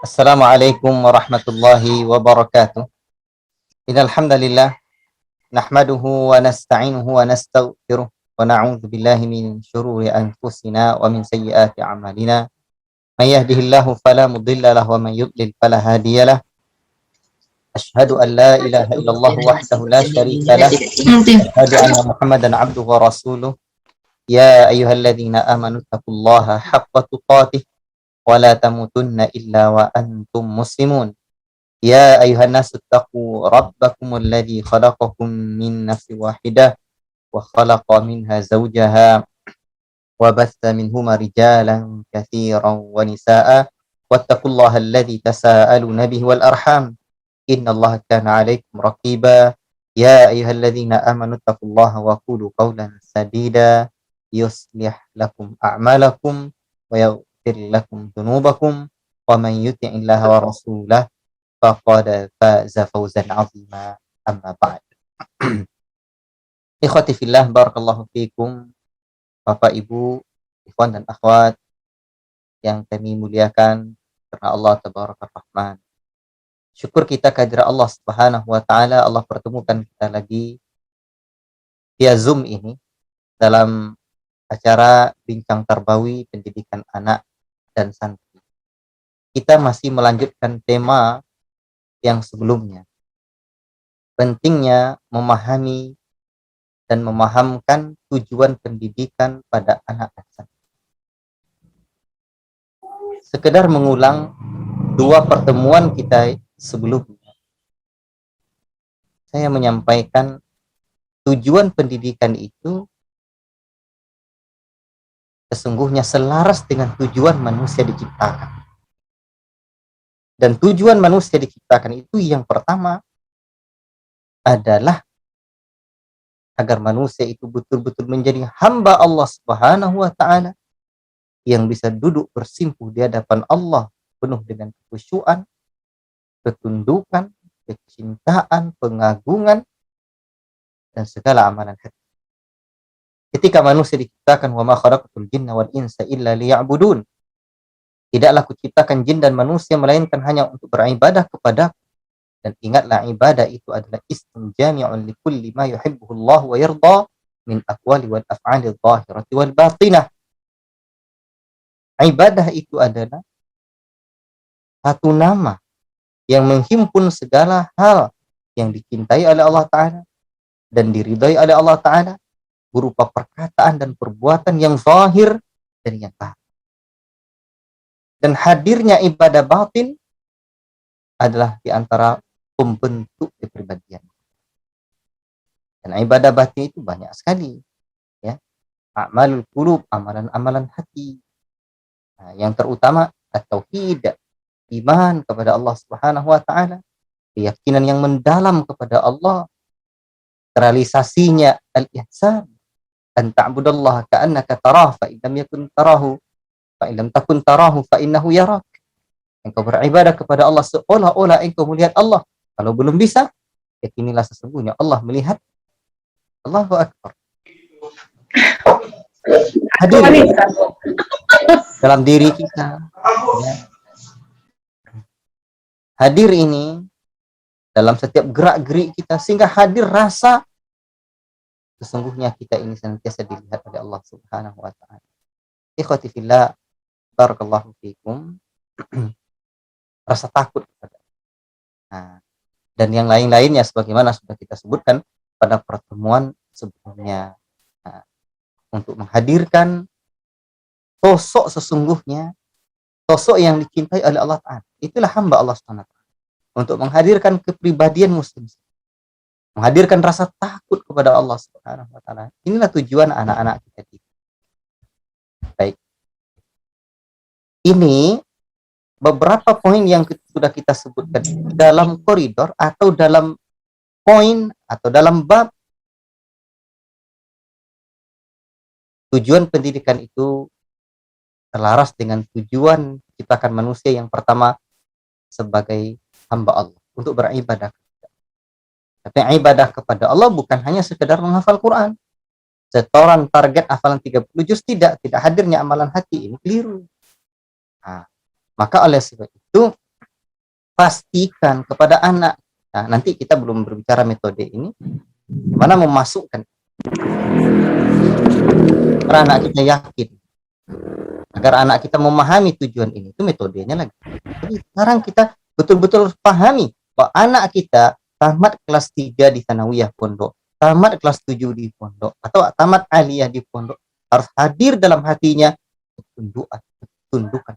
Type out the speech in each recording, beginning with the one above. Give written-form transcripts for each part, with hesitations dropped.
Assalamualaikum warahmatullahi wabarakatuh. Innal hamdalillah nahmaduhu wa nasta'inuhu wa nastaghfiruh wa na'udzu billahi min syururi anfusina wa min sayyiati a'malina. May yahdihillahu fala mudilla lahu wa may yudlil fala hadiyalah. Asyhadu an la ilaha illallah wahdahu la syarika lah. Asyhadu anna Muhammadan abduhu wa rasuluh. Ya ayyuhalladzina amanu taqullaha haqqa tuqatih wa la tamutunna illa wa antum muslimun. Ya ayuhan nasu taqu rabbakumul ladzi khalaqakum min nafsin wahidah wa khalaqa minha zawjaha wa batha minhuma rijalan katsiran wa nisaa'a wattaqullaha alladzi tasaaluna bihi wal arham innallaha kana 'alaikum raqiba. Ya ayyuhalladzina amanu taqullaha wa qulu qawlan sadida yuslih lakum a'malakum wa yaghfir lakum dhunubakum wa man yuti'illaha wa rasulahu faqad faza fawzan 'azima. Amma ba'd. Ikhwati fillah, barakallahu fikum. Bapak Ibu, ikhwan dan akhwat yang kami muliakan karena Allah tabaraka rahman. Syukur kita kehadirat Allah Subhanahu wa taala, Allah pertemukan kita lagi via Zoom ini dalam acara bincang tarbawi pendidikan anak dan santri. Kita masih melanjutkan tema yang sebelumnya. Pentingnya memahami dan memahamkan tujuan pendidikan pada anak dan santri. Sekedar mengulang dua pertemuan kita sebelumnya. Saya menyampaikan tujuan pendidikan itu sesungguhnya selaras dengan tujuan manusia diciptakan. Dan tujuan manusia diciptakan itu yang pertama adalah agar manusia itu betul-betul menjadi hamba Allah Subhanahu wa taala yang bisa duduk bersimpuh di hadapan Allah penuh dengan kekhusyuan, ketundukan, kecintaan, pengagungan dan segala amalan hati. Ketika manusia diciptakan, wa ma khalaqatul jinna wal insa illa liya'budun. Tidaklah kuciptakan jin dan manusia melainkan hanya untuk beribadah kepada. Dan ingatlah, ibadah itu adalah ism jami'un li kulli ma yuhibbuhu Allah wa yarda min aqwali wal af'ali adh-dhahirati wal batinah. Ibadah itu adalah satu nama yang menghimpun segala hal yang dicintai oleh Allah Ta'ala dan diridhai oleh Allah Ta'ala berupa perkataan dan perbuatan yang zahir dan yang batin. Dan hadirnya ibadah batin adalah di antara pembentuk kepribadian. Dan ibadah batin itu banyak sekali, ya. A'malul qulub, amalan-amalan hati. Nah, yang terutama at-tauhid, iman kepada Allah Subhanahu wa taala, keyakinan yang mendalam kepada Allah, realisasinya al-ihsan, an ta'budallaha ka'annaka tarahu fa in lam yakun tarahu fa in lam takun tarahu fa innahu yarak. Engkau beribadah kepada Allah seolah-olah engkau melihat Allah. Kalau belum bisa, yakinilah sesungguhnya Allah melihat. Allahu akbar. Hadir dalam diri kita, ya. Hadir ini dalam setiap gerak-gerik kita sehingga hadir rasa sesungguhnya kita ini senantiasa dilihat oleh Allah Subhanahu wa taala. Ikhwati fillah, barakallahu fikum. Rasa takut kepada. Nah, dan yang lain-lainnya sebagaimana sudah kita sebutkan pada pertemuan sebelumnya. Nah, untuk menghadirkan sosok sesungguhnya, sosok yang dicintai oleh Allah Ta'ala. Itulah hamba Allah Subhanahu wa taala. Untuk menghadirkan kepribadian muslim, menghadirkan rasa takut kepada Allah Subhanahu wa taala. Inilah tujuan anak-anak kita. Baik. Ini beberapa poin yang sudah kita sebutkan dalam koridor atau dalam poin atau dalam bab tujuan pendidikan itu selaras dengan tujuan ciptakan manusia yang pertama sebagai hamba Allah untuk beribadah. Tapi ibadah kepada Allah bukan hanya sekedar menghafal Quran. Setoran target hafalan 30 juz tidak hadirnya amalan hati, ini keliru. Nah, maka oleh sebab itu pastikan kepada anak. Nah, nanti kita belum berbicara metode ini, gimana memasukkan agar anak kita yakin, agar anak kita memahami tujuan ini. Itu metodenya lagi. Jadi sekarang kita betul-betul pahami bahwa anak kita tamat kelas 3 di Tsanawiyah pondok, tamat kelas 7 di pondok, atau tamat aliyah di pondok, harus hadir dalam hatinya tundukan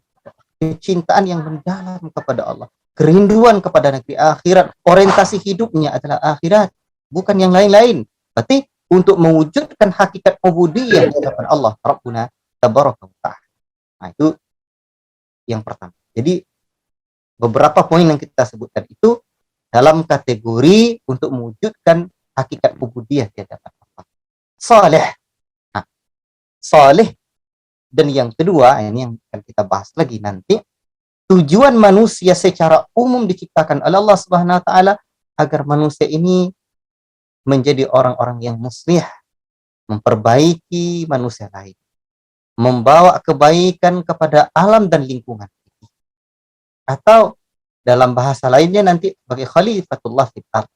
kecintaan yang mendalam kepada Allah, kerinduan kepada negeri akhirat, orientasi hidupnya adalah akhirat, bukan yang lain-lain. Berarti untuk mewujudkan hakikat ubudiyah di hadapan Allah Rabbuna tabaraka wa ta'ala. Nah, itu yang pertama. Jadi beberapa poin yang kita sebutkan itu dalam kategori untuk mewujudkan hakikat ubudiyah di hadapan Allah. Saleh. Nah, saleh. Dan yang kedua, ini yang akan kita bahas lagi nanti, tujuan manusia secara umum diciptakan oleh Allah Subhanahu wa taala agar manusia ini menjadi orang-orang yang muslih, memperbaiki manusia lain, membawa kebaikan kepada alam dan lingkungan. Atau dalam bahasa lainnya nanti sebagai khalifatullah fil ardh.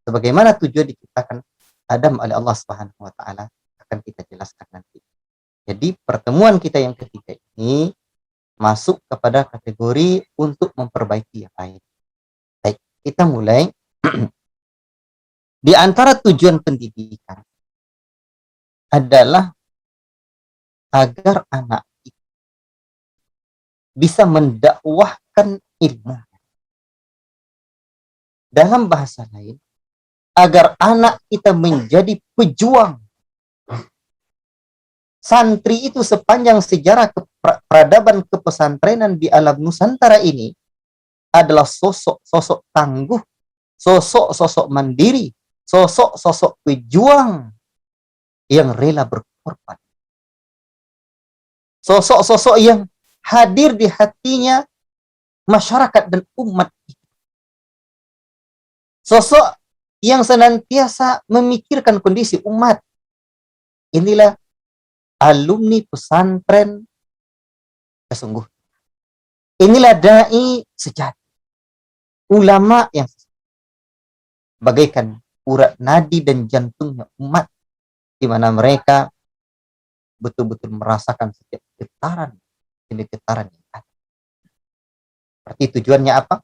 Sebagaimana tujuan diciptakan Adam oleh Allah Subhanahu wa taala akan kita jelaskan nanti. Jadi pertemuan kita yang ketiga ini masuk kepada kategori untuk memperbaiki yang lain. Baik, kita mulai. Di antara tujuan pendidikan adalah agar anak bisa mendakwahkan ilmu. Dalam bahasa lain, agar anak kita menjadi pejuang. Santri itu sepanjang sejarah peradaban kepesantrenan di alam Nusantara ini adalah sosok-sosok tangguh, sosok-sosok mandiri, sosok-sosok pejuang yang rela berkorban. Sosok-sosok yang hadir di hatinya masyarakat dan umat. Sosok yang senantiasa memikirkan kondisi umat. Inilah alumni pesantren sesungguhnya. Inilah dai sejati. Ulama yang bagaikan urat nadi dan jantungnya umat, di mana mereka betul-betul merasakan setiap getaran yang ada. Berarti tujuannya apa?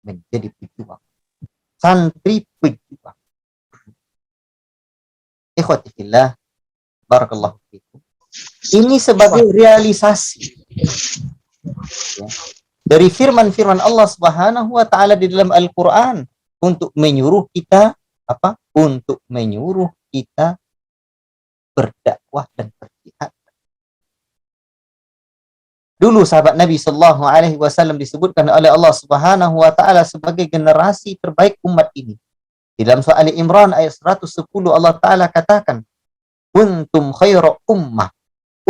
Menjadi pejuang. Santri pejuang. Ikhwati fillah, barakallahu fikum. Ini sebagai realisasi ya, dari firman-firman Allah Subhanahu wa taala di dalam Al-Qur'an untuk menyuruh kita apa? Untuk menyuruh kita berdakwah dan berjihad. Dulu sahabat Nabi sallallahu alaihi wasallam disebutkan oleh Allah Subhanahu wa taala sebagai generasi terbaik umat ini. Di dalam surah Ali Imran ayat 110 Allah taala katakan, "Kuntum khairu ummah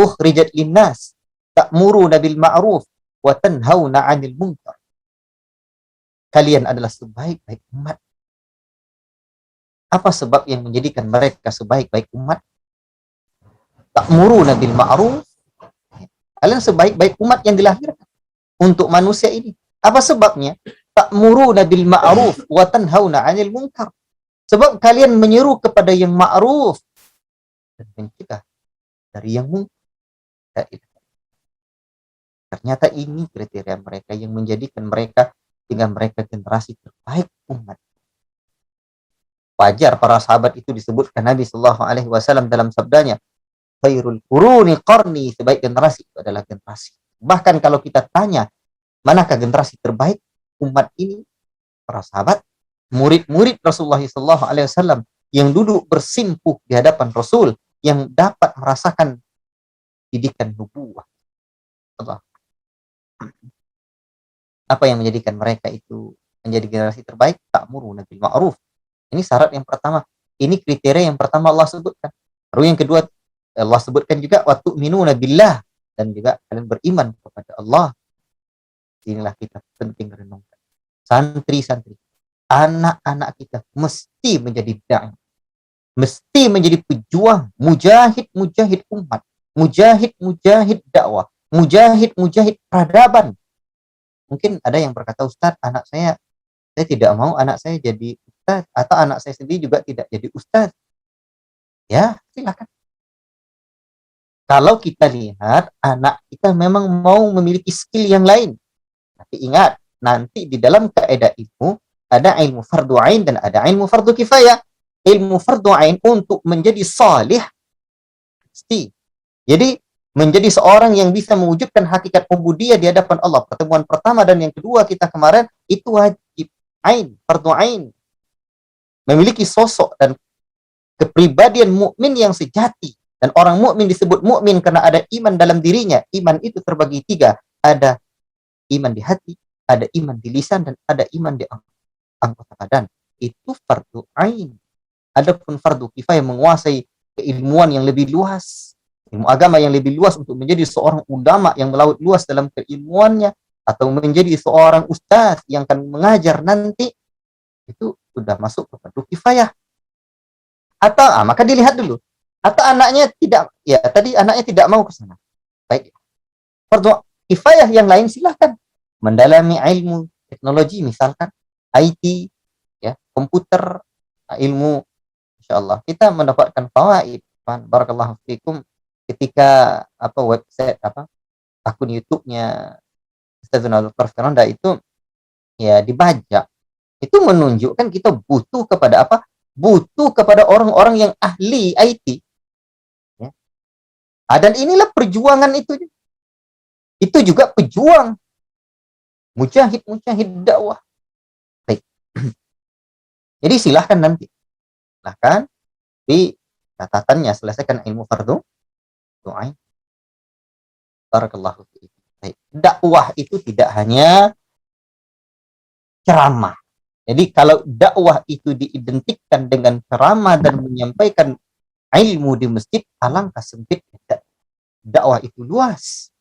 ukhrijat linnas ta'muruna bil ma'ruf wa tanhauna 'anil munkar." Kalian adalah sebaik-baik umat. Apa sebab yang menjadikan mereka sebaik-baik umat? Ta'muruna bil ma'ruf. Kalian sebaik-baik umat yang dilahirkan untuk manusia ini. Apa sebabnya? Ta'muruna bil ma'ruf wa tanhauna 'anil munkar. Sebab kalian menyeru kepada yang ma'ruf dan mencegah dari yang munkar. Ternyata ini kriteria mereka yang menjadikan mereka hingga mereka generasi terbaik umat. Wajar para sahabat itu disebutkan Nabi sallallahu alaihi wasallam dalam sabdanya, khairul quruni qarni, sebaik generasi itu adalah generasi. Bahkan kalau kita tanya, manakah generasi terbaik umat ini? Para sahabat, murid-murid Rasulullah sallallahu alaihi wasallam yang duduk bersimpuh di hadapan Rasul, yang dapat merasakan didikan nubuwah. Allah. Apa yang menjadikan mereka itu menjadi generasi terbaik? Ta'muruna bil ma'ruf. Ini syarat yang pertama. Ini kriteria yang pertama Allah sebutkan. Lalu yang kedua Allah sebutkan juga wa tu'minuna billah, dan juga kalian beriman kepada Allah. Inilah kita penting renungkan. Santri-santri, anak-anak kita mesti menjadi dai, mesti menjadi pejuang, mujahid-mujahid umat, mujahid-mujahid dakwah, mujahid-mujahid peradaban. Mungkin ada yang berkata, Ustaz, saya tidak mau anak saya jadi ustaz, atau anak saya sendiri juga tidak jadi ustaz. Ya, silakan. Kalau kita lihat anak kita memang mau memiliki skill yang lain. Tapi ingat, nanti di dalam kaidah ilmu ada ilmu fardu ain dan ada ilmu fardu kifayah. Ilmu fardu ain untuk menjadi salih pasti. Jadi menjadi seorang yang bisa mewujudkan hakikat ubudiyah di hadapan Allah. Pertemuan pertama dan yang kedua kita kemarin itu wajib ain, fardu ain. Memiliki sosok dan kepribadian mukmin yang sejati. Dan orang mukmin disebut mukmin karena ada iman dalam dirinya. Iman itu terbagi tiga. Ada iman di hati, ada iman di lisan, dan ada iman di anggota badan. Itu fardu ain. Adapun fardu kifayah menguasai keilmuan yang lebih luas, ilmu agama yang lebih luas untuk menjadi seorang ulama yang melaut luas dalam keilmuannya, atau menjadi seorang ustaz yang akan mengajar nanti, itu sudah masuk ke fardu kifayah. Atau maka dilihat dulu. Atau anaknya tidak, ya tadi anaknya tidak mau ke sana. Baik. Fardu kifayah yang lain silahkan mendalami ilmu teknologi, misalkan IT, ya, komputer, ilmu, insyaallah kita mendapatkan fawaid. Barakallahu fikum ketika website akun YouTube-nya Ustaz Nurul Firanda itu ya dibajak. Itu menunjukkan kita butuh kepada apa? Butuh kepada orang-orang yang ahli IT. Ya. Dan inilah perjuangan itu. Itu juga pejuang. Mujahid dakwah. Baik. Jadi silahkan nanti. Silahkan di catatannya selesaikan ilmu fardu doa. Barakallahu fiik. Baik. Dakwah itu tidak hanya ceramah. Jadi kalau dakwah itu diidentikan dengan ceramah dan menyampaikan ilmu di masjid, alangkah sempitnya. Dakwah itu luas.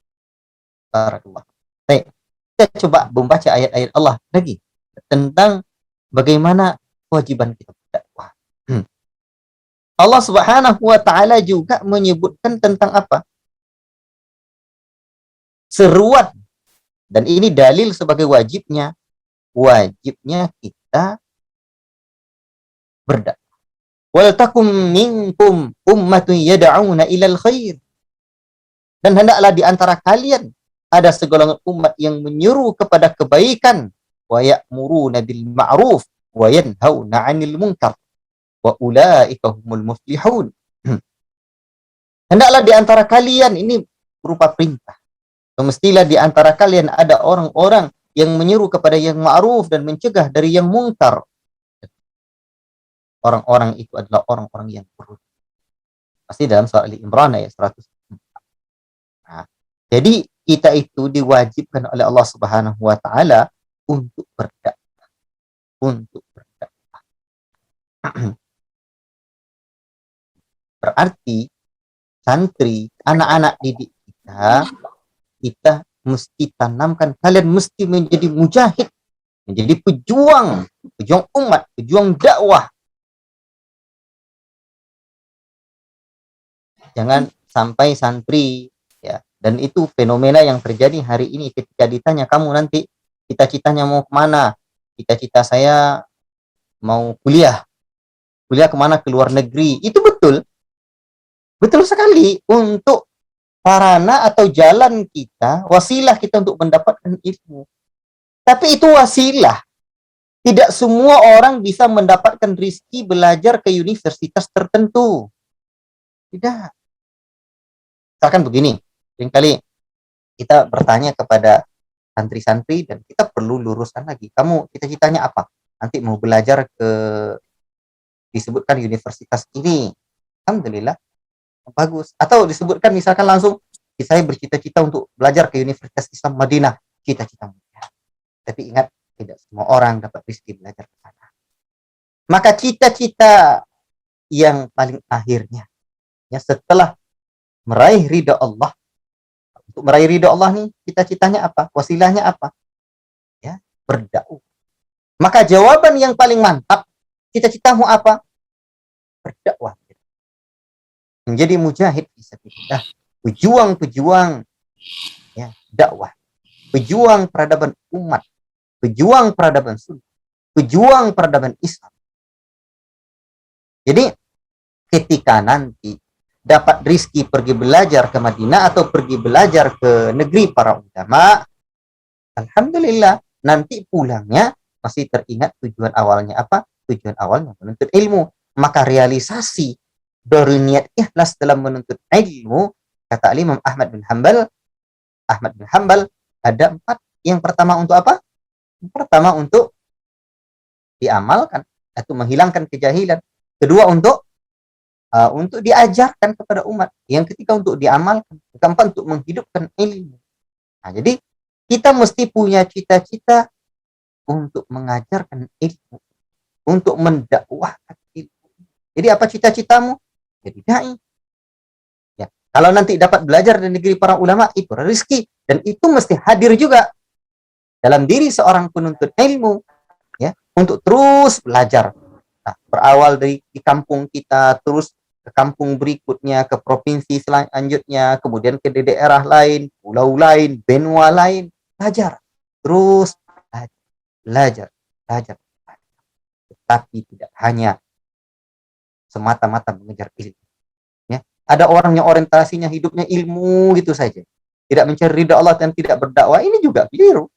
Barakallah. Baik. Kita coba membaca ayat-ayat Allah lagi tentang bagaimana kewajiban kita berdakwah. Allah Subhanahu wa taala juga menyebutkan tentang apa? Seruan. Dan ini dalil sebagai wajibnya kita berdakwah. Wal takum minkum ummatun yad'una ilal khair. Dan hendaklah di antara kalian ada segolongan umat yang menyuruh kepada kebaikan, wa ya'muruna bil ma'ruf wa yanhauna 'anil munkar wa ulaika humul muflihun. Hendaklah di antara kalian, ini berupa perintah. Mestilah di antara kalian ada orang-orang yang menyuruh kepada yang ma'ruf dan mencegah dari yang mungkar. Orang-orang itu adalah orang-orang yang beruntung. Pasti dalam surah Ali Imran ayat 100. Nah, jadi kita itu diwajibkan oleh Allah Subhanahu wa taala untuk berdakwah. Untuk berdakwah. Berarti santri, anak-anak didik kita mesti tanamkan, kalian mesti menjadi mujahid, menjadi pejuang umat, pejuang dakwah. Jangan sampai santri, ya, dan itu fenomena yang terjadi hari ini ketika ditanya, kamu nanti cita-citanya mau kemana? Cita-cita saya mau kuliah kemana? Ke luar negeri. Itu betul sekali, untuk sarana atau jalan kita, wasilah kita untuk mendapatkan ilmu. Tapi itu wasilah. Tidak semua orang bisa mendapatkan rezeki belajar ke universitas tertentu. Tidak. Misalkan begini, seringkali kita bertanya kepada santri-santri dan kita perlu luruskan lagi. Kamu cita-citanya apa? Nanti mau belajar ke disebutkan universitas ini. Alhamdulillah. Bagus. Atau disebutkan misalkan langsung, saya bercita-cita untuk belajar ke Universitas Islam Madinah. Cita-cita mulia. Tapi ingat, tidak semua orang dapat rezeki belajar ke sana. Maka cita-cita yang paling akhirnya, ya, setelah meraih ridha Allah, untuk meraih ridha Allah nih, cita-citanya apa? Wasilahnya apa? Ya, berdakwah. Maka jawaban yang paling mantap, cita-citamu apa? Berdakwah. Menjadi mujahid fisabilillah, pejuang ya dakwah. pejuang peradaban umat, pejuang peradaban sunnah, pejuang peradaban Islam. Jadi ketika nanti dapat rizki pergi belajar ke Madinah atau pergi belajar ke negeri para ulama, alhamdulillah, nanti pulangnya masih teringat tujuan awalnya apa? Tujuan awalnya menuntut ilmu. Maka realisasi dari niat ikhlas dalam menuntut ilmu, kata Imam Ahmad bin Hanbal ada 4. Yang pertama untuk apa? Yang pertama untuk diamalkan atau menghilangkan kejahilan. Kedua untuk diajarkan kepada umat. Yang ketiga untuk diamalkan. Keempat untuk menghidupkan ilmu. Nah, jadi kita mesti punya cita-cita untuk mengajarkan ilmu, untuk mendakwahkan ilmu. Jadi apa cita-citamu? Jadi dai. Ya, kalau nanti dapat belajar di negeri para ulama, itu rezeki, dan itu mesti hadir juga dalam diri seorang penuntut ilmu, ya, untuk terus belajar. Nah, berawal di kampung kita, terus ke kampung berikutnya, ke provinsi selanjutnya, kemudian ke daerah lain, pulau lain, benua lain, belajar, terus belajar. Tetapi tidak hanya semata-mata mengejar ilmu. Ya, ada orang yang orientasinya hidupnya ilmu gitu saja, tidak mencari ridha Allah dan tidak berdakwah, ini juga keliru.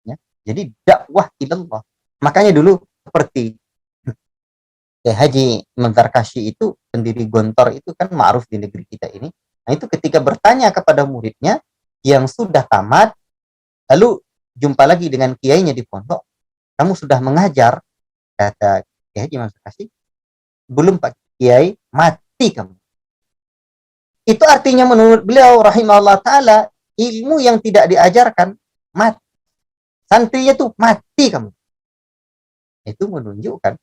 Ya, jadi dakwah ilallah. Makanya dulu seperti Haji Muntarkashi itu pendiri Gontor itu kan ma'ruf di negeri kita ini. Nah, itu ketika bertanya kepada muridnya yang sudah tamat, lalu jumpa lagi dengan kiainya di pondok, kamu sudah mengajar? Kata Kiai Haji Muntarkashi, belum Pak Kiai, mati kamu. Itu artinya menurut beliau rahimahullah ta'ala, ilmu yang tidak diajarkan, mati. Santrinya tuh mati kamu. Itu menunjukkan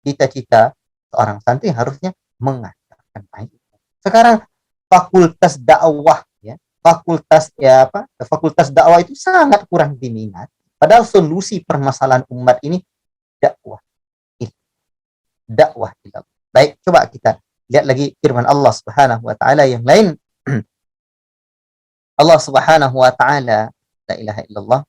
cita-cita seorang santri harusnya mengajarkan ilmu. Sekarang fakultas dakwah, ya, fakultas dakwah itu sangat kurang diminati. Padahal solusi permasalahan umat ini dakwah. Dakwah. Baik, coba kita lihat lagi firman Allah Subhanahu wa taala yang lain. Allah Subhanahu wa taala, la ilaha illallah,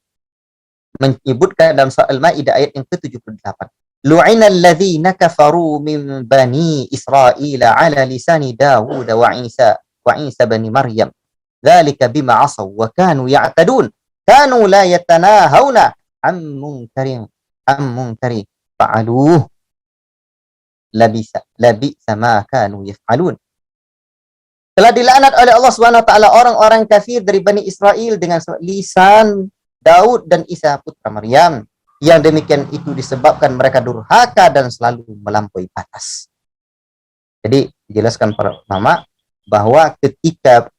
menyebutkan dalam surah Al-Maidah ayat yang ke-78. Lu'ina alladhina kafaru min bani Israil ala lisani Dawud wa Isa bani Maryam. Dzalika bima asaw wa kanu ya'tadun. Kanu la yatanahawna an munkarin fa'aluh. Labisa ma kanu yaf'alun. Telah dilaknat oleh Allah Subhanahu wa taala orang-orang kafir dari Bani Israel dengan lisan Daud dan Isa putra Maryam. Yang demikian itu disebabkan mereka durhaka dan selalu melampaui batas. Jadi dijelaskan para ulama bahwa ketika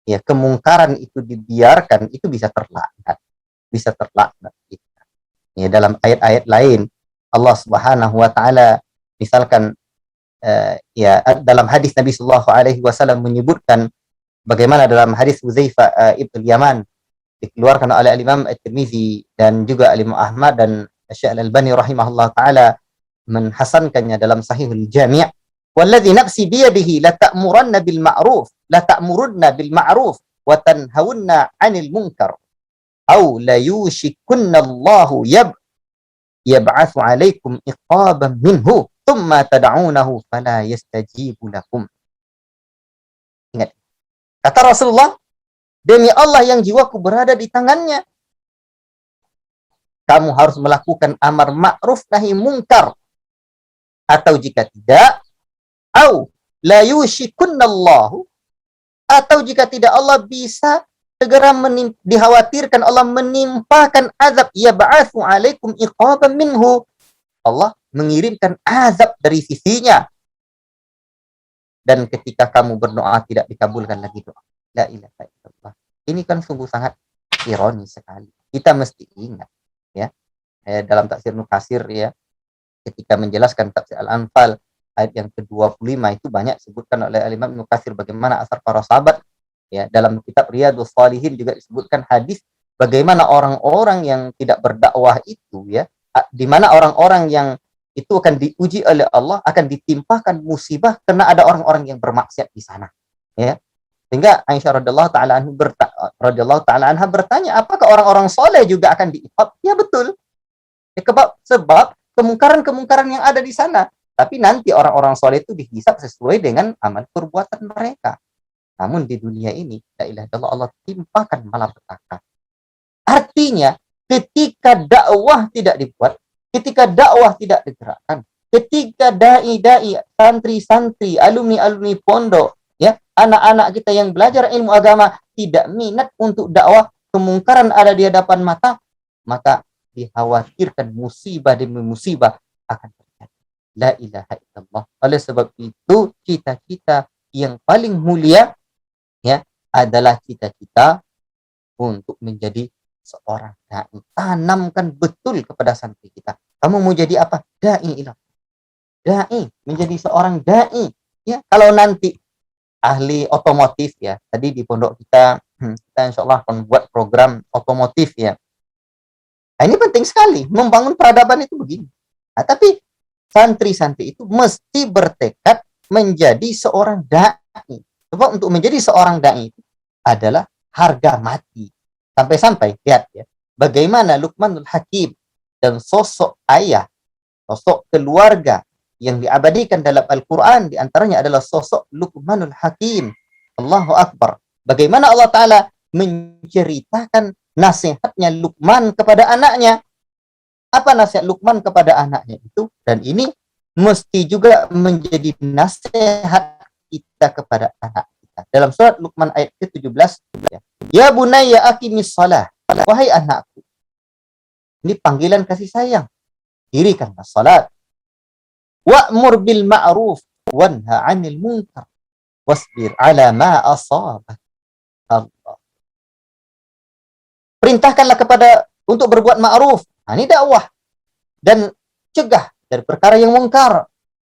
ya kemungkaran itu dibiarkan, itu bisa terlaknat. Ya, dalam ayat-ayat lain Allah Subhanahu wa taala misalkan ya dalam hadis Nabi sallallahu alaihi wasallam menyebutkan bagaimana dalam hadis Hudzaifah ibn Yaman dikeluarkan oleh Imam At-Tirmizi dan juga Imam Ahmad dan Syekh Al-Albani rahimahullah taala menhasankannya dalam Sahihul Jami'. Walladzi nafsi biyadihi la ta'murunna bil ma'ruf wa tanhawunna 'anil munkar aw la yushikunna Allahu yab'atsu 'alaikum iqaban minhu thumma tad'unahu fala yastajibu lakum. Ingat, kata Rasulullah, demi Allah yang jiwaku berada di tangannya, kamu harus melakukan amar ma'ruf nahi mungkar, atau jika tidak, au la yushikunallahu, atau jika tidak Allah bisa segera dikhawatirkan Allah menimpakan azab, ya ba'athu alaikum iqaban minhu, Allah mengirimkan azab dari sisinya. Dan ketika kamu berdoa tidak dikabulkan lagi doa. La ilaha illallah. Ini kan sungguh sangat ironis sekali. Kita mesti ingat, ya, dalam tafsir Nukasir, ya, ketika menjelaskan tafsir Al-Anfal ayat yang ke-25 itu banyak disebutkan oleh Imam Nukasir bagaimana asar para sahabat, ya. Dalam kitab Riyadhus Shalihin juga disebutkan hadis bagaimana orang-orang yang tidak berdakwah itu, ya, di mana orang-orang yang itu akan diuji oleh Allah, akan ditimpakan musibah karena ada orang-orang yang bermaksiat di sana, ya. Sehingga Aisyah radhiyallahu taala anha radhiyallahu taala anha bertanya, apakah orang-orang soleh juga akan diiqab? Ya betul. Ya, sebab kemungkaran-kemungkaran yang ada di sana. Tapi nanti orang-orang soleh itu dihisab sesuai dengan amal perbuatan mereka. Namun di dunia ini, la ilaha illallah, Allah timpakan malapetaka. Artinya, ketika dakwah tidak dibuat, ketika dakwah tidak digerakkan, ketika dai-dai, santri-santri, alumni-alumni pondok, ya, anak-anak kita yang belajar ilmu agama tidak minat untuk dakwah, kemungkaran ada di hadapan mata, maka dikhawatirkan musibah demi musibah akan terjadi. La ilaha illallah. Oleh sebab itu, cita-cita yang paling mulia, ya, adalah cita-cita untuk menjadi seorang dai. Tanamkan betul kepada santri kita. Kamu mau jadi apa? Dai ilah. Dai, menjadi seorang dai. Ya, kalau nanti ahli otomotif, ya, tadi di pondok kita insya Allah akan buat program otomotif, ya. Nah, ini penting sekali, membangun peradaban itu begini. Nah, tapi santri-santri itu mesti bertekad menjadi seorang dai. Sebab untuk menjadi seorang dai itu adalah harga mati. Sampai-sampai, lihat ya, bagaimana Luqmanul Hakim dan sosok ayah, sosok keluarga yang diabadikan dalam Al-Quran, diantaranya adalah sosok Luqmanul Hakim. Allahu Akbar. Bagaimana Allah Ta'ala menceritakan nasihatnya Luqman kepada anaknya. Apa nasihat Luqman kepada anaknya itu? Dan ini mesti juga menjadi nasihat kita kepada anak kita. Dalam surat Luqman ayat ke-17, ya bunayya aqimis shalah. Wahai anakku. Ini panggilan kasih sayang. Dirikanlah salat. Wa'mur bil ma'ruf wanha 'anil munkar. Wasbir 'ala ma asabak. Allah. Perintahkanlah kepada untuk berbuat ma'ruf. Nah, ini dakwah. Dan cegah dari perkara yang mungkar.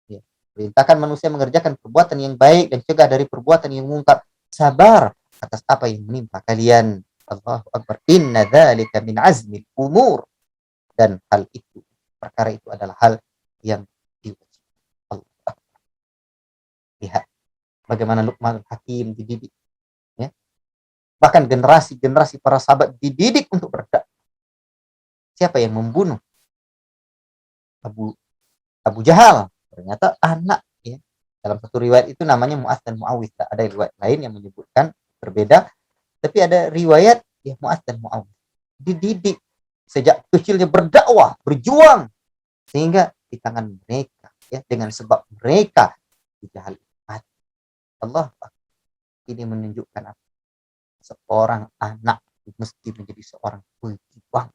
Ya. Perintahkan manusia mengerjakan perbuatan yang baik dan cegah dari perbuatan yang mungkar. Sabar atas apa yang menimpa kalian. Allahu Akbar. Inna dzalika min azmil umur. Dan hal itu, perkara itu adalah hal yang diwajibkan. Allah Akbar. Lihat bagaimana Luqmanul Hakim dididik. Ya. Bahkan generasi-generasi para sahabat dididik untuk berdakwah. Siapa yang membunuh Abu Jahal? Ternyata anak, ya. Dalam satu riwayat itu namanya Mu'adz dan Mu'awidh. Ada riwayat lain yang menyebutkan berbeda. Tapi ada riwayat ya Mu'adz dan Mu'awidh dididik sejak kecilnya berdakwah, berjuang, sehingga di tangan mereka, ya, dengan sebab mereka Abu Jahal mati. Allah, ini menunjukkan apa? Seorang anak mesti menjadi seorang pejuang.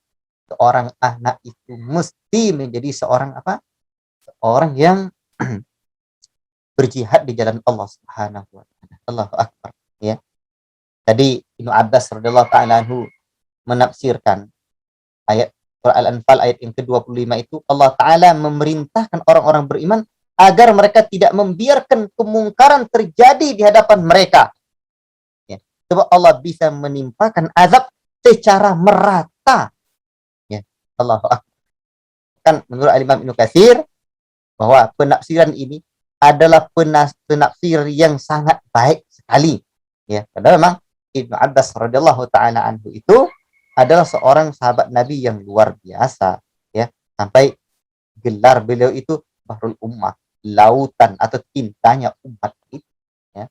Seorang anak itu mesti menjadi seorang apa? Seorang yang berjihad di jalan Allah Subhanahu wa taala. Allahu Akbar, ya. Tadi Ibnu Abbas radhiyallahu taala anhu menafsirkan ayat surah Al-Anfal ayat yang ke-25 itu, Allah taala memerintahkan orang-orang beriman agar mereka tidak membiarkan kemungkaran terjadi di hadapan mereka. Ya. Sebab Allah bisa menimpakan azab secara merata. Ya. Allahu Akbar. Kan menurut Imam Ibnu Katsir bahwa penafsiran ini adalah penafsir yang sangat baik sekali. Ya, karena memang Ibnu Abbas radhiyallahu taala anhu itu adalah seorang sahabat Nabi yang luar biasa, ya, sampai gelar beliau itu Bahrul Ummah, lautan atau tintanya umat itu, ya.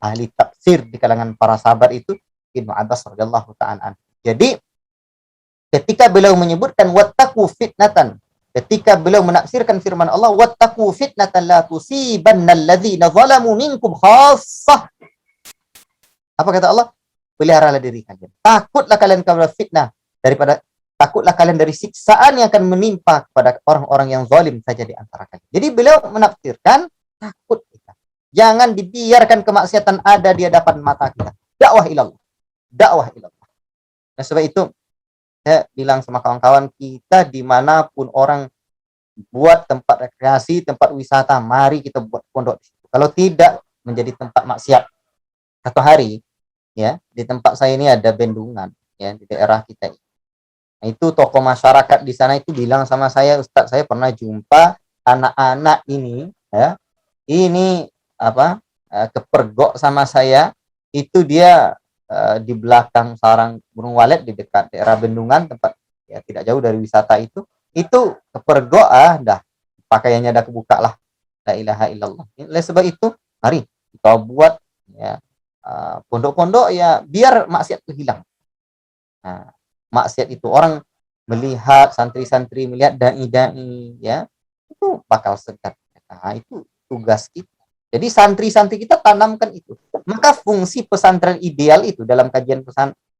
Ahli tafsir di kalangan para sahabat itu Ibnu Abbas radhiyallahu taala anhu. Jadi ketika beliau menyebutkan wattaqu fitnatan, ketika beliau menafsirkan firman Allah wattaqu fitnatan la tusibannal ladzina zalamu minkum khassah. Apa kata Allah? Peliharalah diri kalian. Takutlah kalian kepada fitnah, takutlah kalian dari siksaan yang akan menimpa kepada orang-orang yang zalim saja di antara kalian. Jadi beliau menafsirkan takut kita. Jangan dibiarkan kemaksiatan ada di hadapan mata kita. Dakwah ilallah. Dakwah ilallah. Nah, sebab itu saya bilang sama kawan-kawan kita, dimanapun orang buat tempat rekreasi, tempat wisata, mari kita buat pondok di situ. Kalau tidak menjadi tempat maksiat. Satu hari, ya, di tempat saya ini ada bendungan, ya, di daerah kita. Nah, itu tokoh masyarakat di sana itu bilang sama saya, Ustadz, saya pernah jumpa anak-anak ini, ya, ini apa, kepergok sama saya, itu dia di belakang sarang Gunung Walet di dekat daerah Bendungan, tempat ya tidak jauh dari wisata itu kepergok dah pakaiannya dah kebuka lah, la ilaha illallah. Oleh sebab itu mari kita buat ya pondok-pondok ya biar maksiat itu hilang. Nah, maksiat itu orang melihat santri-santri, melihat dai-dai ya itu bakal segan. Nah, itu tugas kita. Jadi santri-santri kita tanamkan itu. Maka fungsi pesantren ideal itu dalam kajian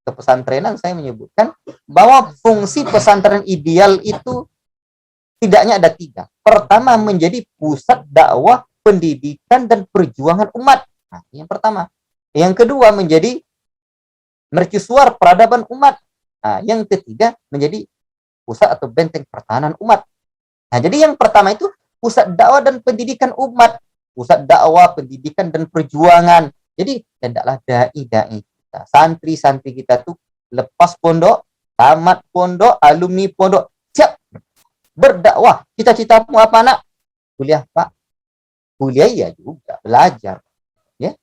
kepesantrenan saya menyebutkan bahwa fungsi pesantren ideal itu tidaknya ada 3. Pertama, menjadi pusat dakwah, pendidikan, dan perjuangan umat. Nah, yang pertama. Yang kedua, menjadi mercusuar peradaban umat. Nah, yang ketiga, menjadi pusat atau benteng pertahanan umat. Nah, jadi yang pertama itu pusat dakwah dan pendidikan umat. Pusat dakwah, pendidikan, dan perjuangan. Jadi, hendaklah dai-dai kita, santri-santri kita tuh lepas pondok, tamat pondok, alumni pondok, siap berdakwah. Cita-citamu apa, nak? Kuliah, Pak. Kuliah ya juga, belajar. Ya.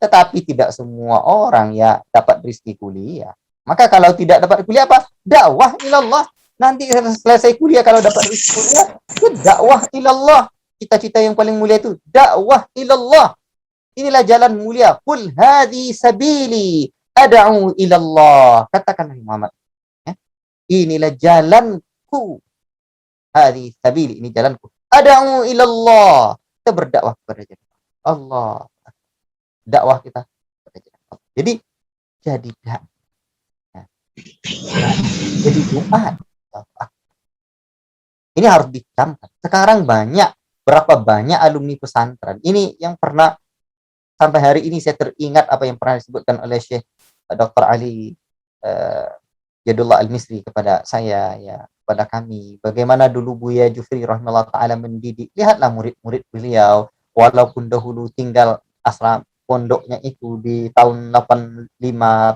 Tetapi tidak semua orang ya dapat rezeki kuliah. Maka kalau tidak dapat kuliah apa? Dakwah ilallah. Nanti selesai kuliah kalau dapat rezeki kuliah, ya dakwah ilallah. Cita-cita yang paling mulia itu dakwah ilallah. Inilah jalan mulia. Qul hadhi sabili ad'u ilallah. Katakan Muhammad. Ya. Inilah jalanku. Hadhi sabili, ini jalanku. Ad'u ilallah. Kita berdakwah kepada jalan Allah. Dakwah kita kepada jalan Allah. Jadi jadi dakwah. Ya. Jadi doa. Ini harus dicamkan. Sekarang berapa banyak alumni pesantren. Ini yang pernah sampai hari ini saya teringat apa yang pernah disebutkan oleh Syekh Dr. Ali Jadullah Al-Misri kepada saya, ya, kepada kami. Bagaimana dulu Buya Jufri rahimahullah ta'ala mendidik. Lihatlah murid-murid beliau, walaupun dahulu tinggal asrama pondoknya itu di tahun 85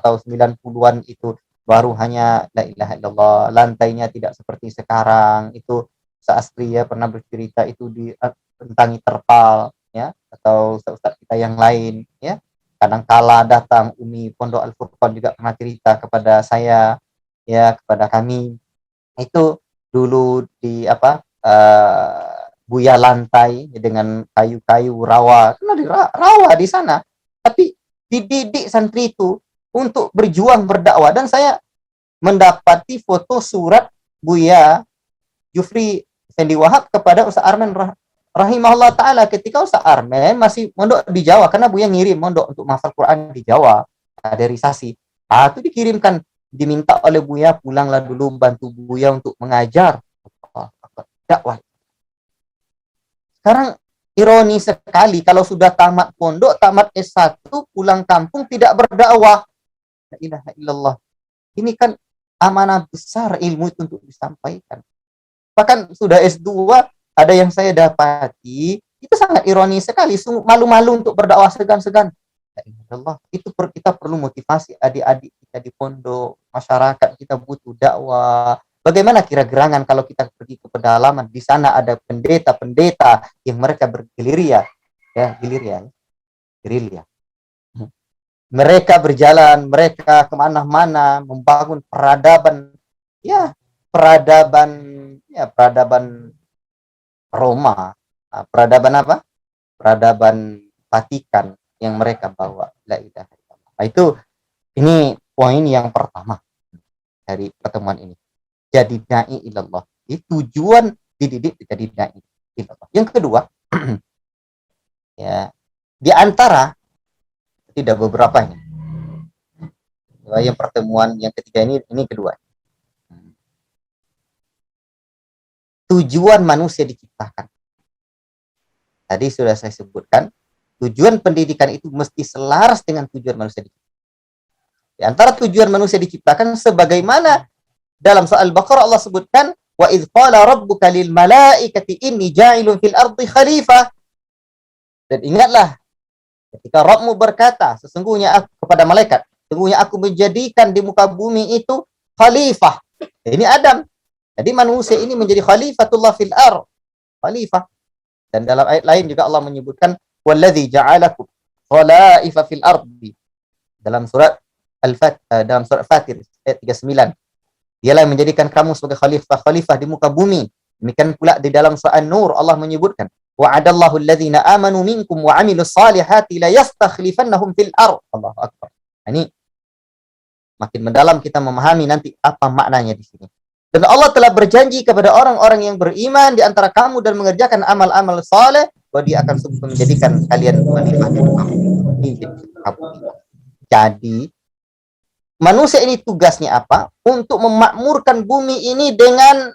atau 90-an itu baru hanya la ilaha illallah, lantainya tidak seperti sekarang. Itu Saastri ya pernah bercerita itu dibentangi terpal ya, atau ustaz kita yang lain ya. Kadang kala datang Umi Pondok Al-Furqan juga pernah cerita kepada saya ya, kepada kami itu dulu di buya lantai dengan kayu-kayu rawa, karena di rawa di sana, tapi dididik santri itu untuk berjuang berdakwah. Dan saya mendapati foto surat Buya Jufri Fendi Wahab kepada Ustaz Arman rahimahullah ta'ala ketika Ustaz Arman masih mondok di Jawa, karena Buya ngirim mondok untuk menghafal Quran di Jawa, kaderisasi. Itu dikirimkan, diminta oleh Buya, pulanglah dulu bantu Buya untuk mengajar dakwah. Sekarang ironi sekali, kalau sudah tamat pondok, tamat S1, pulang kampung tidak berdakwah. La ilaha illallah. Ini kan amanah besar ilmu itu untuk disampaikan. Bahkan sudah S2, ada yang saya dapati, itu sangat ironi sekali, malu-malu untuk berdakwah, segan-segan. La ilaha illallah. Itu kita perlu motivasi adik-adik kita di pondok, masyarakat kita butuh dakwah. Bagaimana kira-gerangan kalau kita pergi ke pedalaman, di sana ada pendeta-pendeta yang mereka bergerilya, gerilya. Mereka berjalan, mereka kemana-mana membangun peradaban Roma, peradaban apa? Peradaban Vatikan yang mereka bawa. La ilaha illallah. Ini poin yang pertama dari pertemuan ini. Jadi dai ilallah. Tujuan dididik jadi dai ilallah. Yang kedua, ya, di antara tidak beberapa ini. Yang pertemuan yang ketiga ini kedua. Tujuan manusia diciptakan. Tadi sudah saya sebutkan, tujuan pendidikan itu mesti selaras dengan tujuan manusia diciptakan. Di antara tujuan manusia diciptakan sebagaimana dalam surah Al-Baqarah Allah sebutkan, wa idz qala rabbuka lil malaikati inni ja'ilun fil ardi khalifah. Dan ingatlah ketika Rabbmu berkata, sesungguhnya aku kepada malaikat, sesungguhnya aku menjadikan di muka bumi itu khalifah. Ini Adam. Jadi manusia ini menjadi khalifatullah fil ardh, khalifah. Dan dalam ayat lain juga Allah menyebutkan wallazi ja'alakum khalaifa fil ardi. Dalam surat dalam surat Fatir ayat 39. Dialah yang menjadikan kamu sebagai khalifah di muka bumi. Demikian pula di dalam surah An-Nur Allah menyebutkan, wa'adallahu alladhina amanu minkum wa 'amilus salihati la yastakhlifannahum fil ardh. Allahu akbar. Ini makin mendalam kita memahami nanti apa maknanya di sini. Dan Allah telah berjanji kepada orang-orang yang beriman di antara kamu dan mengerjakan amal-amal saleh bahwa Dia akan menjadikan kalian khalifah di muka bumi. Jadi manusia ini tugasnya apa? Untuk memakmurkan bumi ini dengan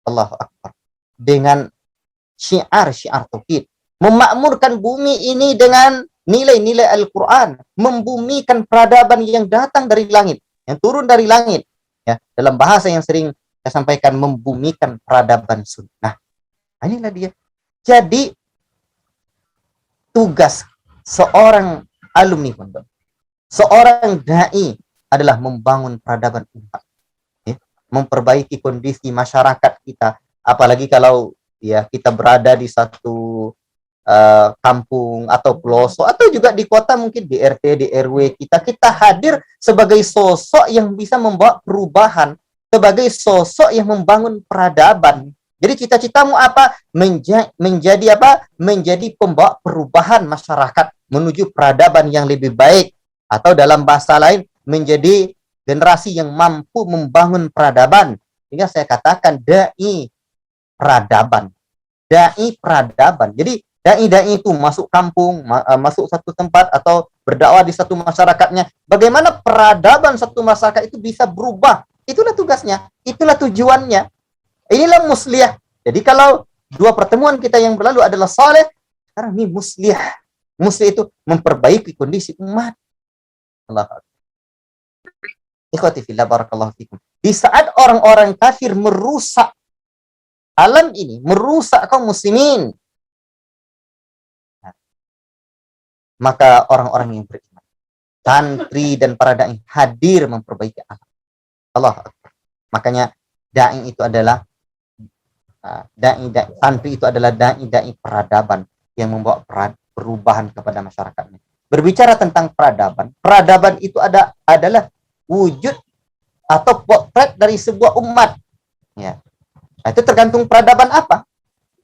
Allahu Akbar, dengan syiar-syiar tauhid. Memakmurkan bumi ini dengan nilai-nilai Al-Quran. Membumikan peradaban yang datang dari langit, yang turun dari langit. Ya, dalam bahasa yang sering saya sampaikan, membumikan peradaban sunnah. Inilah dia. Jadi tugas seorang alumni pondok, seorang dai adalah membangun peradaban umat, ya, memperbaiki kondisi masyarakat kita. Apalagi kalau ya kita berada di satu kampung atau pelosok atau juga di kota, mungkin di RT, di RW kita hadir sebagai sosok yang bisa membawa perubahan, sebagai sosok yang membangun peradaban. Jadi cita-citamu apa? Menjadi apa? Menjadi pembawa perubahan masyarakat menuju peradaban yang lebih baik, atau dalam bahasa lain menjadi generasi yang mampu membangun peradaban. Sehingga saya katakan dai peradaban. Dai peradaban. Jadi dai itu masuk kampung, masuk satu tempat atau berdakwah di satu masyarakatnya. Bagaimana peradaban satu masyarakat itu bisa berubah? Itulah tugasnya, itulah tujuannya. Inilah muslih. Jadi kalau dua pertemuan kita yang berlalu adalah saleh, sekarang ini muslih. Muslih itu memperbaiki kondisi umat. Allah. Ikhwati fillah, barakallahu fikum. Di saat orang-orang kafir merusak alam ini, merusak kaum muslimin, maka orang-orang yang beriman, santri dan para dai hadir memperbaiki alam. Allah. Makanya dai itu adalah santri itu adalah dai peradaban yang membawa perubahan kepada masyarakatnya. Berbicara tentang peradaban itu adalah wujud atau potret dari sebuah umat. Ya. Nah, itu tergantung peradaban apa.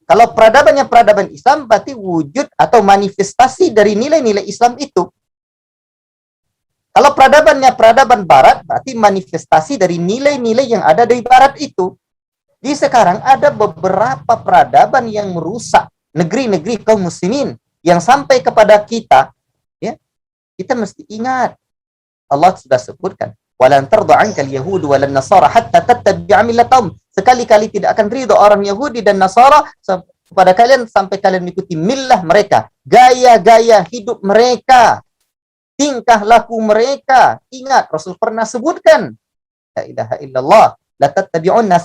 Kalau peradabannya peradaban Islam, berarti wujud atau manifestasi dari nilai-nilai Islam itu. Kalau peradabannya peradaban Barat, berarti manifestasi dari nilai-nilai yang ada di Barat itu. Di sekarang ada beberapa peradaban yang merusak negeri-negeri kaum muslimin yang sampai kepada kita, ya, kita mesti ingat. Allah sudah sebutkan, walan tarda ankal yahud walan nasara hatta tattabi'a millatahum. Sekali-kali tidak akan ridho orang Yahudi dan Nasara kepada kalian sampai kalian mengikuti millah mereka, gaya-gaya hidup mereka, tingkah laku mereka. Ingat, Rasul pernah sebutkan, la ilaha illallah, la tattabi'unna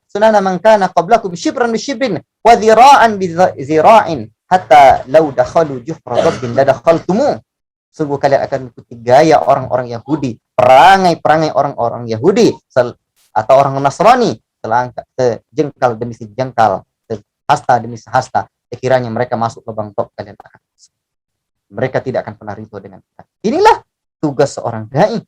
sunana man kana qablakum shibran bi shibrin wa dhira'an bi dhira'in hatta law dakhalu juhra dhabbin la dakhaltumu. Sungguh kalian akan mengikuti gaya orang-orang Yahudi, perangai-perangai orang-orang Yahudi atau orang Nasrani, sejengkal demi sejengkal, sehasta demi sehasta. Sekiranya mereka masuk lubang top, kalian akan masuk. Mereka tidak akan pernah ridho dengan kita. Inilah tugas seorang dai.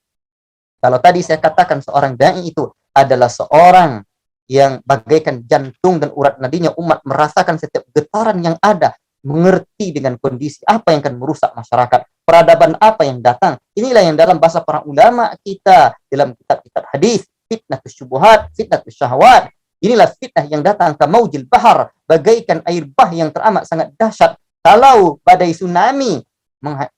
Kalau tadi saya katakan seorang dai itu adalah seorang yang bagaikan jantung dan urat nadinya umat, merasakan setiap getaran yang ada, mengerti dengan kondisi apa yang akan merusak masyarakat, peradaban apa yang datang. Inilah yang dalam bahasa para ulama kita dalam kitab-kitab hadis, fitnatus syubuhat, fitnatus syahwat. Inilah fitnah yang datang ke maujil bahar, bagaikan air bah yang teramat sangat dahsyat. Kalau badai tsunami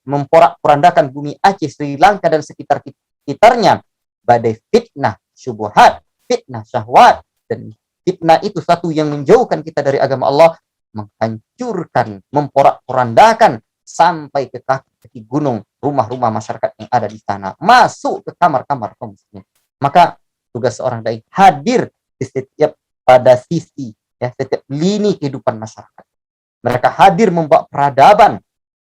memporak-porandakan bumi Aceh, Sri Lanka dan sekitarnya, badai fitnah syubuhat, fitnah syahwat, dan fitnah itu satu yang menjauhkan kita dari agama Allah, menghancurkan, memporak-porandakan sampai ke kaki gunung, rumah-rumah masyarakat yang ada di sana, masuk ke kamar-kamar kaum muslimin. Maka tugas seorang dai hadir di setiap pada sisi, ya, setiap lini kehidupan masyarakat. Mereka hadir membawa peradaban.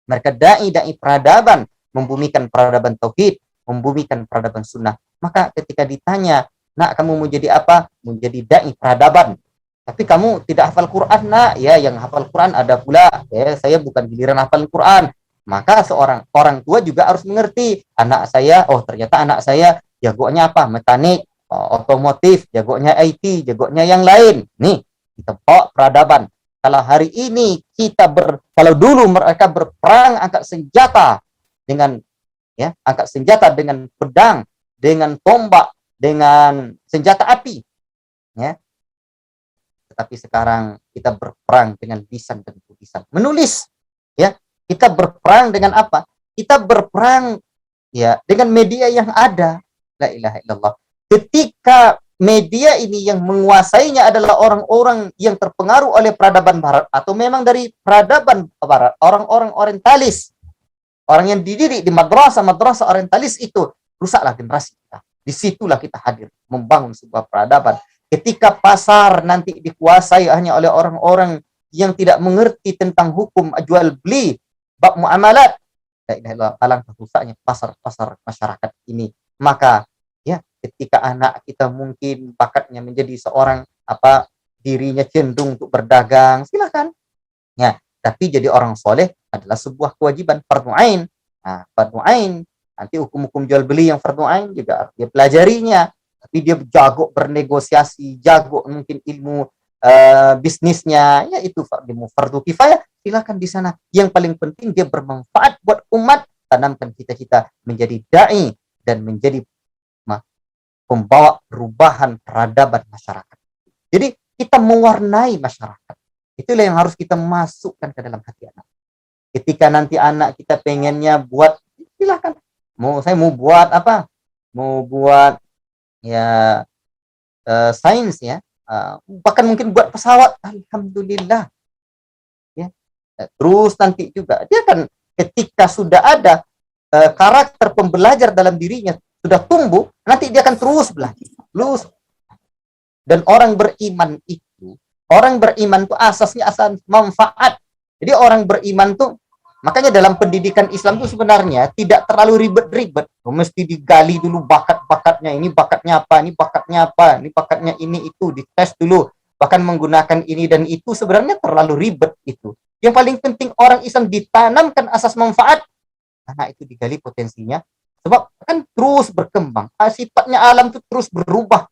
Mereka dai peradaban, membumikan peradaban tauhid, membumikan peradaban sunnah. Maka ketika ditanya, nak kamu mau jadi apa? Mau jadi dai peradaban. Tapi kamu tidak hafal Quran, nak. Ya, yang hafal Quran ada pula. Ya, saya bukan giliran hafal Quran. Maka seorang orang tua juga harus mengerti, anak saya, oh ternyata anak saya jagonya apa? Mekanik, otomotif, jagonya IT, jagonya yang lain. Nih, kita bawa peradaban. Kalau hari ini kalau dulu mereka berperang angkat senjata dengan angkat senjata dengan pedang, dengan tombak, dengan senjata api, ya. Tetapi sekarang kita berperang dengan lisan dan tulisan, menulis, ya. Kita berperang dengan apa? Kita berperang ya dengan media yang ada. La ilaha illallah. Ketika media ini yang menguasainya adalah orang-orang yang terpengaruh oleh peradaban barat atau memang dari peradaban barat, orang-orang orientalis, orang yang dididik di madrasah orientalis, itu rusaklah generasi kita. Disitulah kita hadir membangun sebuah peradaban. Ketika pasar nanti dikuasai hanya oleh orang-orang yang tidak mengerti tentang hukum jual beli, bab muamalat, alangkah rusaknya pasar-pasar masyarakat ini. Maka ya, ketika anak kita mungkin bakatnya menjadi seorang dirinya cenderung untuk berdagang, silakan. Ya, tapi jadi orang soleh adalah sebuah kewajiban fardu ain. Nah, fardu ain, nanti hukum-hukum jual beli yang fardu ain juga dia pelajarinya. Tapi dia jago bernegosiasi, jago mungkin ilmu bisnisnya, ya itu fardu kifayah, silakan di sana. Yang paling penting dia bermanfaat buat umat, tanamkan cita-cita menjadi dai dan menjadi pembawa perubahan peradaban masyarakat. Jadi kita mewarnai masyarakat. Itulah yang harus kita masukkan ke dalam hati anak. Ketika nanti anak kita pengennya buat, silakan. Saya mau buat apa? Mau buat ya sains ya. Bahkan mungkin buat pesawat, alhamdulillah. Ya. Terus nanti juga dia kan ketika sudah ada karakter pembelajar dalam dirinya sudah tumbuh, nanti dia akan terus belajar. Dan orang beriman itu asasnya asas manfaat. Jadi orang beriman tuh, makanya dalam pendidikan Islam itu sebenarnya tidak terlalu ribet-ribet. Mesti digali dulu bakat-bakatnya, ini bakatnya apa, ini bakatnya apa, ini bakatnya ini itu, dites dulu. Bahkan menggunakan ini dan itu sebenarnya terlalu ribet itu. Yang paling penting orang Islam ditanamkan asas manfaat. Karena itu digali potensinya. Sebab kan terus berkembang. Sifatnya alam itu terus berubah.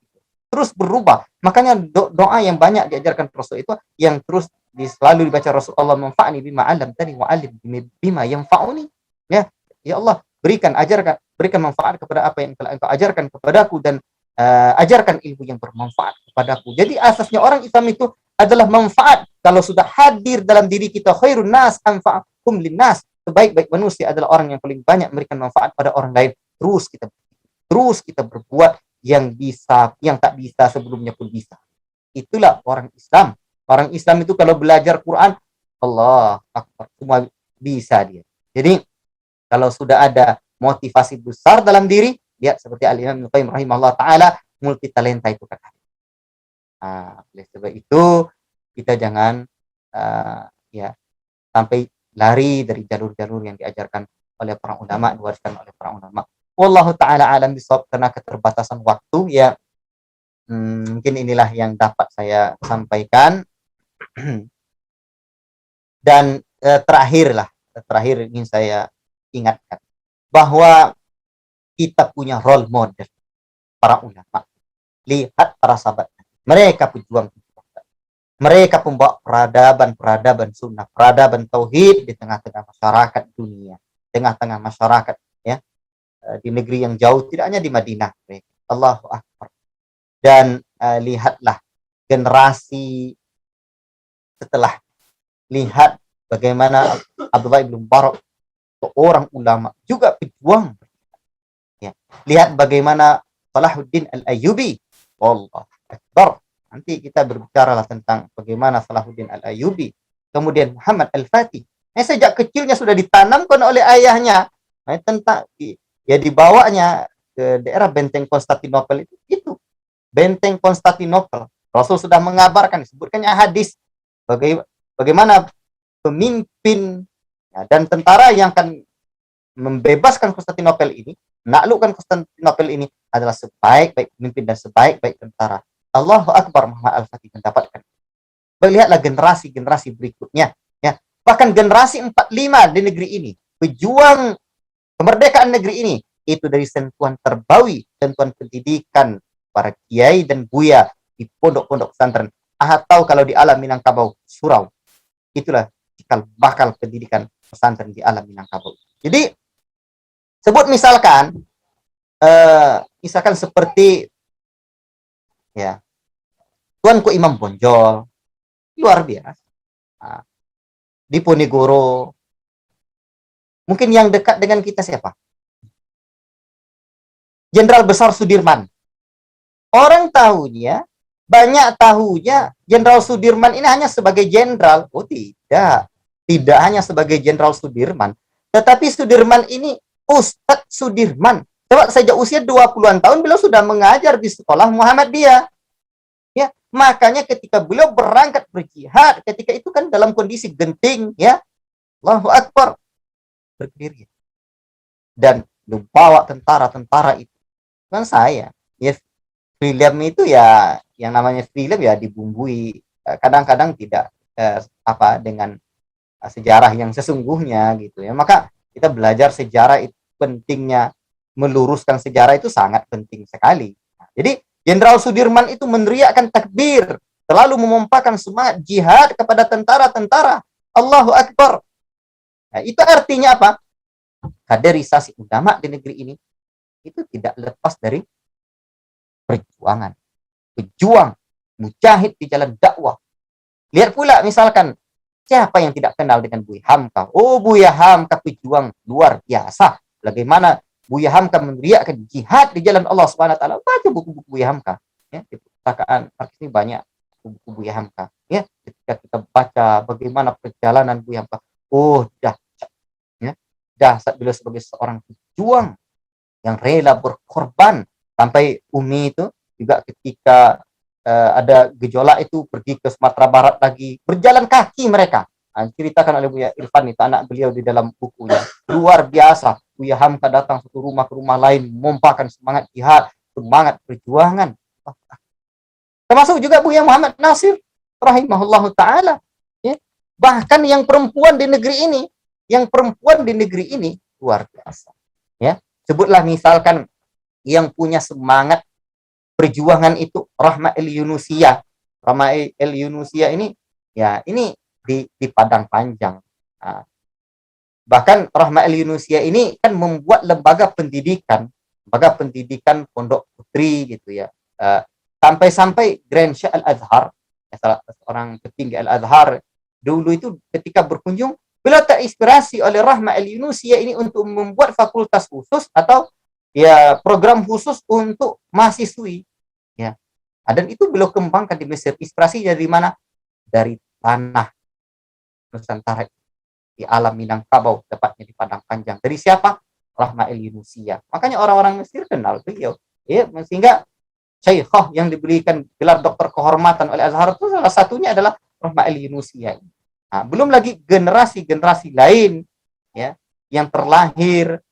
Makanya doa yang banyak diajarkan Rasul itu yang terus selalu dibaca Rasulullah, manfa'ni bima 'allamtani wa 'allim bima yanfa'uni. Ya Allah, berikan manfaat kepada apa yang telah Engkau ajarkan kepadaku, dan ajarkan ilmu yang bermanfaat kepadaku. Jadi asasnya orang Islam itu adalah manfaat. Kalau sudah hadir dalam diri kita, khairun nas anfa'uhum linnas, sebaik-baik manusia adalah orang yang paling banyak memberikan manfaat pada orang lain. Terus kita berbuat yang bisa, yang tak bisa sebelumnya pun bisa. Itulah orang Islam. Orang Islam itu kalau belajar Quran, Allah Akbar, semua bisa dia. Jadi kalau sudah ada motivasi besar dalam diri, lihat seperti Al-Imam Ibnu Qayyim rahimahullah taala, multi talenta itu kan. Oleh sebab itu kita jangan sampai lari dari jalur-jalur yang diajarkan oleh para ulama, diwariskan oleh para ulama. Wallahu taala alam bisawab, karena keterbatasan waktu ya. Mungkin inilah yang dapat saya sampaikan. Dan terakhir ingin saya ingatkan bahwa kita punya role model para ulama. Lihat para sahabat, mereka pejuang, mereka pembawa peradaban sunnah, peradaban tauhid di tengah-tengah masyarakat dunia, tengah-tengah masyarakat ya, di negeri yang jauh, tidak hanya di Madinah. Allahu Akbar. Dan lihatlah generasi setelah, lihat bagaimana Abdullah bin Mubarak, seorang ulama juga pejuang ya. Lihat bagaimana Salahuddin Al-Ayyubi, Allah Akbar. Nanti kita berbicara lah tentang bagaimana Salahuddin Al-Ayyubi. Kemudian Muhammad Al-Fatih, sejak kecilnya sudah ditanamkan oleh ayahnya tentang dibawanya ke daerah benteng Konstantinopel itu benteng Konstantinopel. Rasul sudah mengabarkan, disebutkannya hadis bagaimana pemimpin dan tentara yang akan membebaskan Konstantinopel ini, menaklukkan Konstantinopel ini adalah sebaik-baik pemimpin dan sebaik-baik tentara. Allahu Akbar. Muhammad Al-Fatih mendapatkan. Lihatlah generasi berikutnya ya. Bahkan generasi 45 di negeri ini pejuang kemerdekaan negeri ini itu dari sentuhan terbawi, sentuhan pendidikan para kiai dan buya di pondok-pondok pesantren atau kalau di alam Minangkabau surau. Itulah cikal bakal pendidikan pesantren di alam Minangkabau. Jadi sebut misalkan seperti ya Tuanku Imam Bonjol, luar biasa. Nah, di Ponegoro, mungkin yang dekat dengan kita siapa? Jenderal Besar Sudirman. Orang tahunya, banyak tahunya Jenderal Sudirman ini hanya sebagai jenderal. Oh tidak, tidak hanya sebagai Jenderal Sudirman, tetapi Sudirman ini Ustadz Sudirman. Coba sejak usia 20-an tahun beliau sudah mengajar di sekolah Muhammadiyah. Ya, makanya ketika beliau berangkat berjihad, ketika itu kan dalam kondisi genting, ya, Allahu Akbar, berdiri. Dan membawa tentara-tentara itu. Kan saya, ya film itu ya, yang namanya film ya dibumbui, kadang-kadang tidak dengan sejarah yang sesungguhnya gitu ya. Maka kita belajar sejarah itu pentingnya, meluruskan sejarah itu sangat penting sekali. Nah, jadi Jenderal Sudirman itu meneriakkan takbir, selalu memompakan semangat jihad kepada tentara-tentara. Allahu Akbar. Nah, itu artinya apa? Kaderisasi ulama di negeri ini itu tidak lepas dari perjuangan. Pejuang, mujahid di jalan dakwah. Lihat pula misalkan, siapa yang tidak kenal dengan Buya Hamka? Oh, Buya Hamka pejuang luar biasa. Bagaimana Buya Hamka meneriakkan jihad di jalan Allah Subhanahu wa taala. Baca buku-buku Buya Hamka. Ya, di perpustakaan ini banyak buku Buya Hamka. Ya, ketika kita baca bagaimana perjalanan Buya Hamka, oh dahsyat. Ya, dahsyat beliau sebagai seorang pejuang yang rela berkorban. Sampai Umi itu juga ketika ada gejolak itu pergi ke Sumatera Barat lagi, berjalan kaki mereka. Ceritakan oleh Buya Irfan itu, anak beliau di dalam bukunya. Luar biasa. Buya Hamka datang satu rumah ke rumah lain, memompakan semangat jihad, semangat perjuangan. Termasuk juga Buya Muhammad Nasir, rahimahullah ta'ala. Ya. Bahkan yang perempuan di negeri ini, luar biasa. Ya. Sebutlah misalkan yang punya semangat perjuangan itu Rahma El-Yunusiyah. Rahma El-Yunusiyah ini, ya ini di Padang Panjang. Nah, bahkan Rahma El-Yunusiyah ini kan membuat lembaga pendidikan pondok putri gitu ya. Sampai-sampai Grand Syekh Al-Azhar, salah seorang petinggi Al-Azhar dulu itu ketika berkunjung, beliau terinspirasi oleh Rahma El-Yunusiyah ini untuk membuat fakultas khusus atau ya program khusus untuk mahasiswi. Ya. Dan itu beliau kembangkan di Mesir. Inspirasi dari mana? Dari tanah Nusantara di alam Minangkabau, tepatnya di Padang Panjang. Dari siapa? Rahma El-Yunusiyah. Makanya orang-orang Mesir kenal beliau. Ya, sehingga Syekhah yang diberikan gelar doktor kehormatan oleh Azhar itu salah satunya adalah Rahma El-Yunusiyah. Nah, belum lagi generasi-generasi lain ya yang terlahir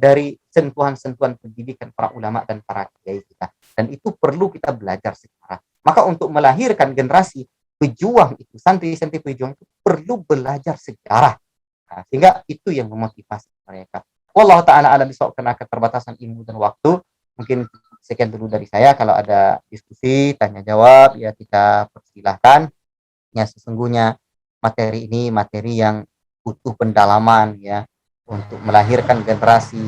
dari sentuhan-sentuhan pendidikan para ulama dan para kiai kita. Dan itu perlu kita belajar sekarang. Maka untuk melahirkan generasi pejuang itu, santri-santri pejuang itu perlu belajar sejarah. Nah, sehingga itu yang memotivasi mereka. Wallahu ta'ala alam bisawab, karena keterbatasan ilmu dan waktu. Mungkin sekian dulu dari saya. Kalau ada diskusi, tanya jawab, ya kita persilahkan. Ya, sesungguhnya materi ini materi yang butuh pendalaman ya, untuk melahirkan generasi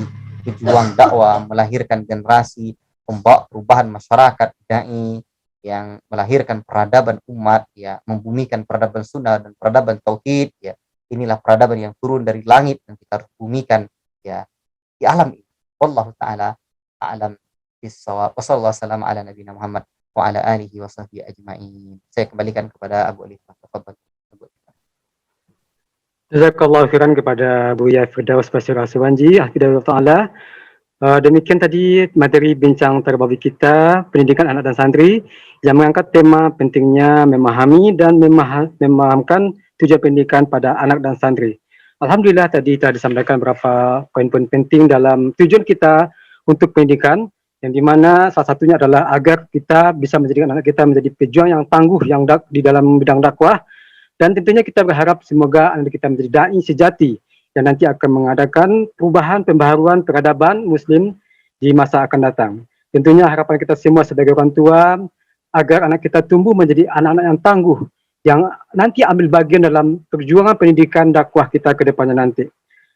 pejuang dakwah, melahirkan generasi pembawa perubahan masyarakat dai yang melahirkan peradaban umat ya, membumikan peradaban sunnah dan peradaban tauhid ya. Inilah peradaban yang turun dari langit dan kita harus bumikan ya di alam ini. Wallahu taala a'lam bissawab. Wassallallahu wasallam ala nabiyina Muhammad wa ala alihi wa sahbihi ajmain. Saya kembalikan kepada Abu Alif. Tafadhal. Jazakallahu khairan kepada Buya Firdaus Bashir Al-Suwanji, hafizahullah ta'ala. Demikian tadi materi bincang terbaru kita, pendidikan anak dan santri, yang mengangkat tema pentingnya memahami dan memahamkan tujuan pendidikan pada anak dan santri. Alhamdulillah tadi telah disampaikan beberapa poin-poin penting dalam tujuan kita untuk pendidikan, yang dimana salah satunya adalah agar kita bisa menjadikan anak kita menjadi pejuang yang tangguh yang di dalam bidang dakwah. Dan tentunya kita berharap semoga anak kita menjadi dai sejati yang nanti akan mengadakan perubahan pembaharuan peradaban Muslim di masa akan datang. Tentunya harapan kita semua sebagai orang tua agar anak kita tumbuh menjadi anak-anak yang tangguh, yang nanti ambil bagian dalam perjuangan pendidikan dakwah kita ke depannya nanti.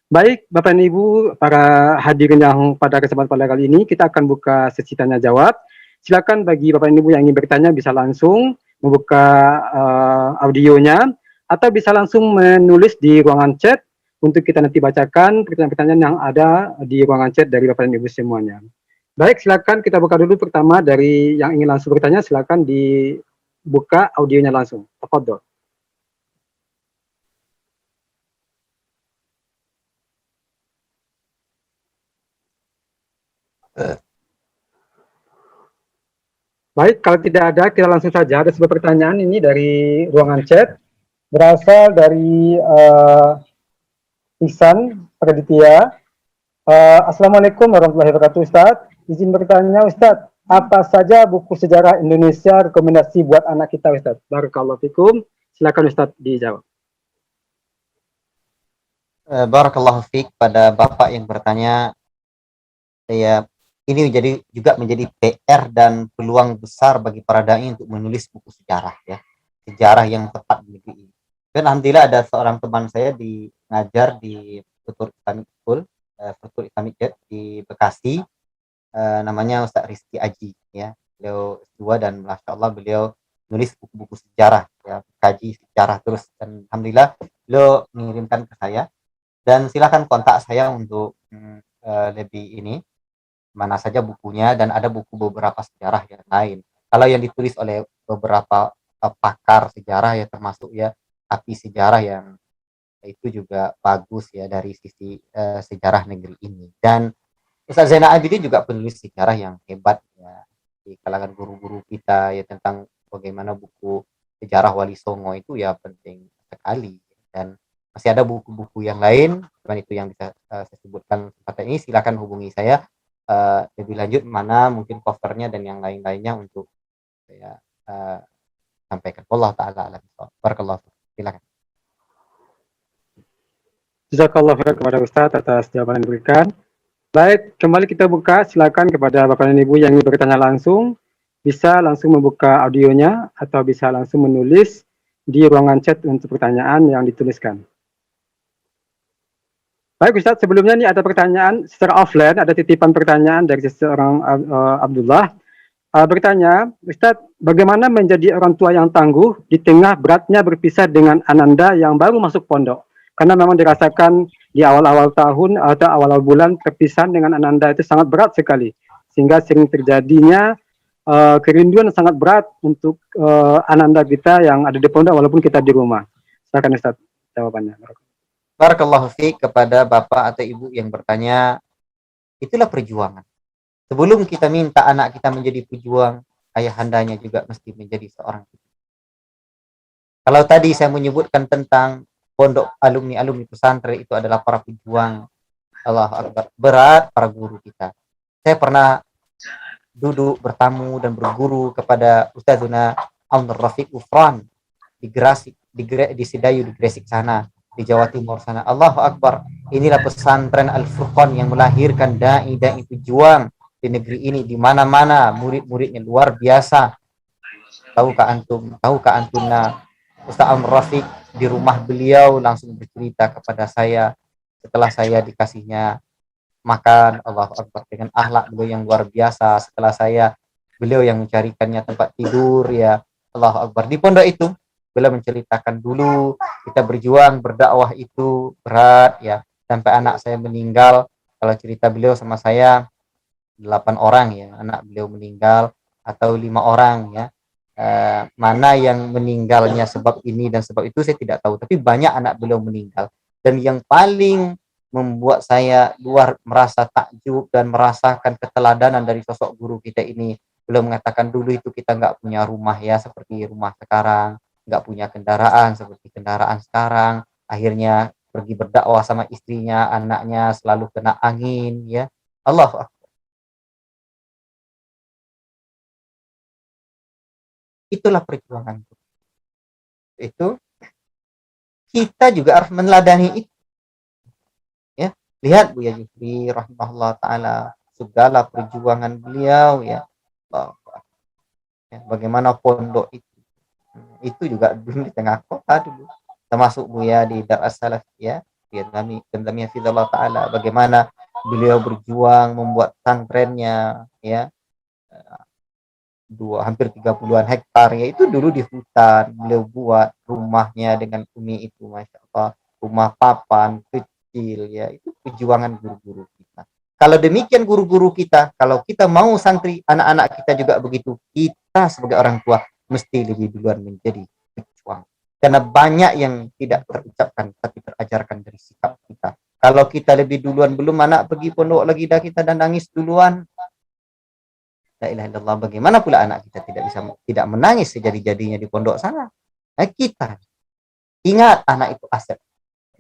Baik, Bapak dan Ibu, para hadirin yang pada kesempatan pada kali ini, kita akan buka sesi tanya jawab. Silakan bagi Bapak dan Ibu yang ingin bertanya bisa langsung membuka audionya atau bisa langsung menulis di ruangan chat untuk kita nanti bacakan pertanyaan-pertanyaan yang ada di ruangan chat dari Bapak dan Ibu semuanya. Baik, silakan kita buka dulu pertama dari yang ingin langsung bertanya, silakan dibuka audionya langsung. Tafadhol. Baik, kalau tidak ada, kita langsung saja. Ada sebuah pertanyaan ini dari ruangan chat. Berasal dari Ihsan Praditya. Assalamualaikum warahmatullahi wabarakatuh, Ustadz. Izin bertanya, Ustadz, apa saja buku sejarah Indonesia rekomendasi buat anak kita, Ustadz? Barakallahu fikum. Silakan Ustadz dijawab. Barakallahu fiik pada Bapak yang bertanya. Saya ini menjadi PR dan peluang besar bagi para dai untuk menulis buku sejarah ya. Sejarah yang tepat di negeri ini. Dan alhamdulillah ada seorang teman saya ngajar di Futur Islamic School, Futur Islamic di Bekasi, namanya Ustaz Rizky Aji ya. Beliau S2 dan masya Allah beliau nulis buku-buku sejarah ya, kaji sejarah terus, dan alhamdulillah beliau mengirimkan ke saya, dan silakan kontak saya untuk lebih ini mana saja bukunya, dan ada buku beberapa sejarah yang lain. Kalau yang ditulis oleh beberapa pakar sejarah ya, termasuk ya api sejarah, yang itu juga bagus ya dari sisi sejarah negeri ini. Dan Ustaz Zainal Abidin juga penulis sejarah yang hebat ya di kalangan guru-guru kita ya, tentang bagaimana buku sejarah Wali Songo itu ya penting sekali. Dan masih ada buku-buku yang lain, cuman itu yang bisa saya sebutkan pada ini. Silakan hubungi saya lebih lanjut mana mungkin covernya dan yang lain-lainnya untuk saya sampaikan. Allah taala alam. Barakallahu. Silakan. Jazakallah khairan kepada Ustadz atas jawaban yang diberikan. Baik, kembali kita buka. Silakan kepada Bapak dan Ibu yang ingin bertanya langsung, bisa langsung membuka audionya atau bisa langsung menulis di ruangan chat untuk pertanyaan yang dituliskan. Baik Ustadz, sebelumnya ini ada pertanyaan secara offline, ada titipan pertanyaan dari seseorang Abdullah. Bertanya, Ustadz, bagaimana menjadi orang tua yang tangguh di tengah beratnya berpisah dengan ananda yang baru masuk pondok? Karena memang dirasakan di awal-awal tahun atau awal-awal bulan terpisah dengan ananda itu sangat berat sekali. Sehingga sering terjadinya kerinduan sangat berat untuk ananda kita yang ada di pondok walaupun kita di rumah. Silakan Ustadz jawabannya. Barakallahu fiik kepada Bapak atau Ibu yang bertanya. Itulah perjuangan. Sebelum kita minta anak kita menjadi pejuang, ayahandanya juga mesti menjadi seorang pejuang. Kalau tadi saya menyebutkan tentang pondok alumni pesantren, itu adalah para pejuang. Allahu Akbar. Berat para guru kita. Saya pernah duduk bertamu dan berguru kepada Ustazuna Abdul Rafiq Ufran di Gresik, di Sidayu, di Gresik sana, di Jawa Timur sana. Allahu Akbar. Inilah pesantren Al-Furqan yang melahirkan dai-dai pejuang di negeri ini, di mana-mana murid-muridnya luar biasa. Tahukah antum Ustaz Amr Rafiq di rumah beliau langsung bercerita kepada saya setelah saya dikasihnya makan, Allahu Akbar, dengan akhlak beliau yang luar biasa. Setelah beliau yang mencarikannya tempat tidur ya, Allahu Akbar. Di pondok itu beliau menceritakan dulu kita berjuang berdakwah itu berat ya, sampai anak saya meninggal. Kalau cerita beliau sama saya 8 orang ya anak beliau meninggal, atau 5 orang ya. Mana yang meninggalnya sebab ini dan sebab itu saya tidak tahu, tapi banyak anak beliau meninggal. Dan yang paling membuat saya merasa takjub dan merasakan keteladanan dari sosok guru kita ini, beliau mengatakan dulu itu kita nggak punya rumah ya seperti rumah sekarang, nggak punya kendaraan seperti kendaraan sekarang. Akhirnya pergi berdakwah sama istrinya, anaknya selalu kena angin ya. Allah, itulah perjuangan. Itu kita juga harus meneladani itu. Lihat Buya Jufri rahimahullah taala, segala perjuangan beliau ya. Allah, ya, bagaimana pondok itu juga dulu di tengah kota dulu, termasuk Buya di Dar As-Salaf ya, dan Hafizallah taala, bagaimana beliau berjuang membuat pesantrennya ya, hampir 30-an hektar ya, itu dulu di hutan beliau buat rumahnya dengan umi itu, masya Allah, rumah papan kecil ya, itu perjuangan guru-guru kita. Kalau demikian guru-guru kita, kalau kita mau santri anak-anak kita juga begitu, kita sebagai orang tua mesti lebih duluan menjadi pejuang, karena banyak yang tidak terucapkan tapi terajarkan dari sikap kita. Kalau kita lebih duluan, belum anak pergi pondok lagi dah kita dan nangis duluan, la ilaha illallah, bagaimana pula anak kita tidak menangis sejadi-jadinya di pondok sana. Nah, kita ingat anak itu aset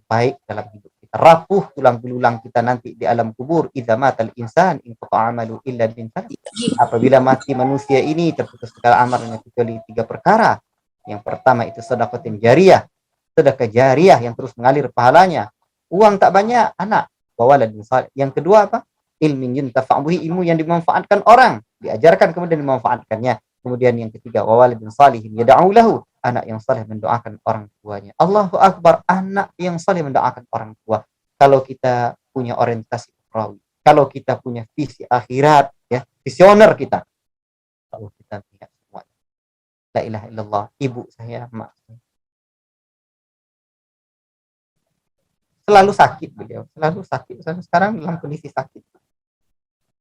baik dalam hidup kita. Rapuh tulang belulang kita nanti di alam kubur. Idza matal insan in amalu illa bin salat. Apabila mati manusia ini, terputus segala amalnya kecuali 3 perkara. Yang pertama itu sedekah jariyah. Sedekah jariyah yang terus mengalir pahalanya. Uang tak banyak, anak. Wawaladun salih. Yang kedua apa? Ilmin yuntafa'u bihi, ilmu yang dimanfaatkan orang, diajarkan kemudian dimanfaatkannya. Kemudian yang ketiga, wawaladun salihin yad'u lahu, anak yang saleh mendoakan orang tuanya. Allahu akbar, anak yang saleh mendoakan orang tua. Kalau kita punya orientasi ukhrawi, kalau kita punya visi akhirat ya, visioner kita, kalau kita lihat semua. La ilaha illallah, ibu saya, mak saya selalu sakit, beliau selalu sakit, sekarang dalam kondisi sakit.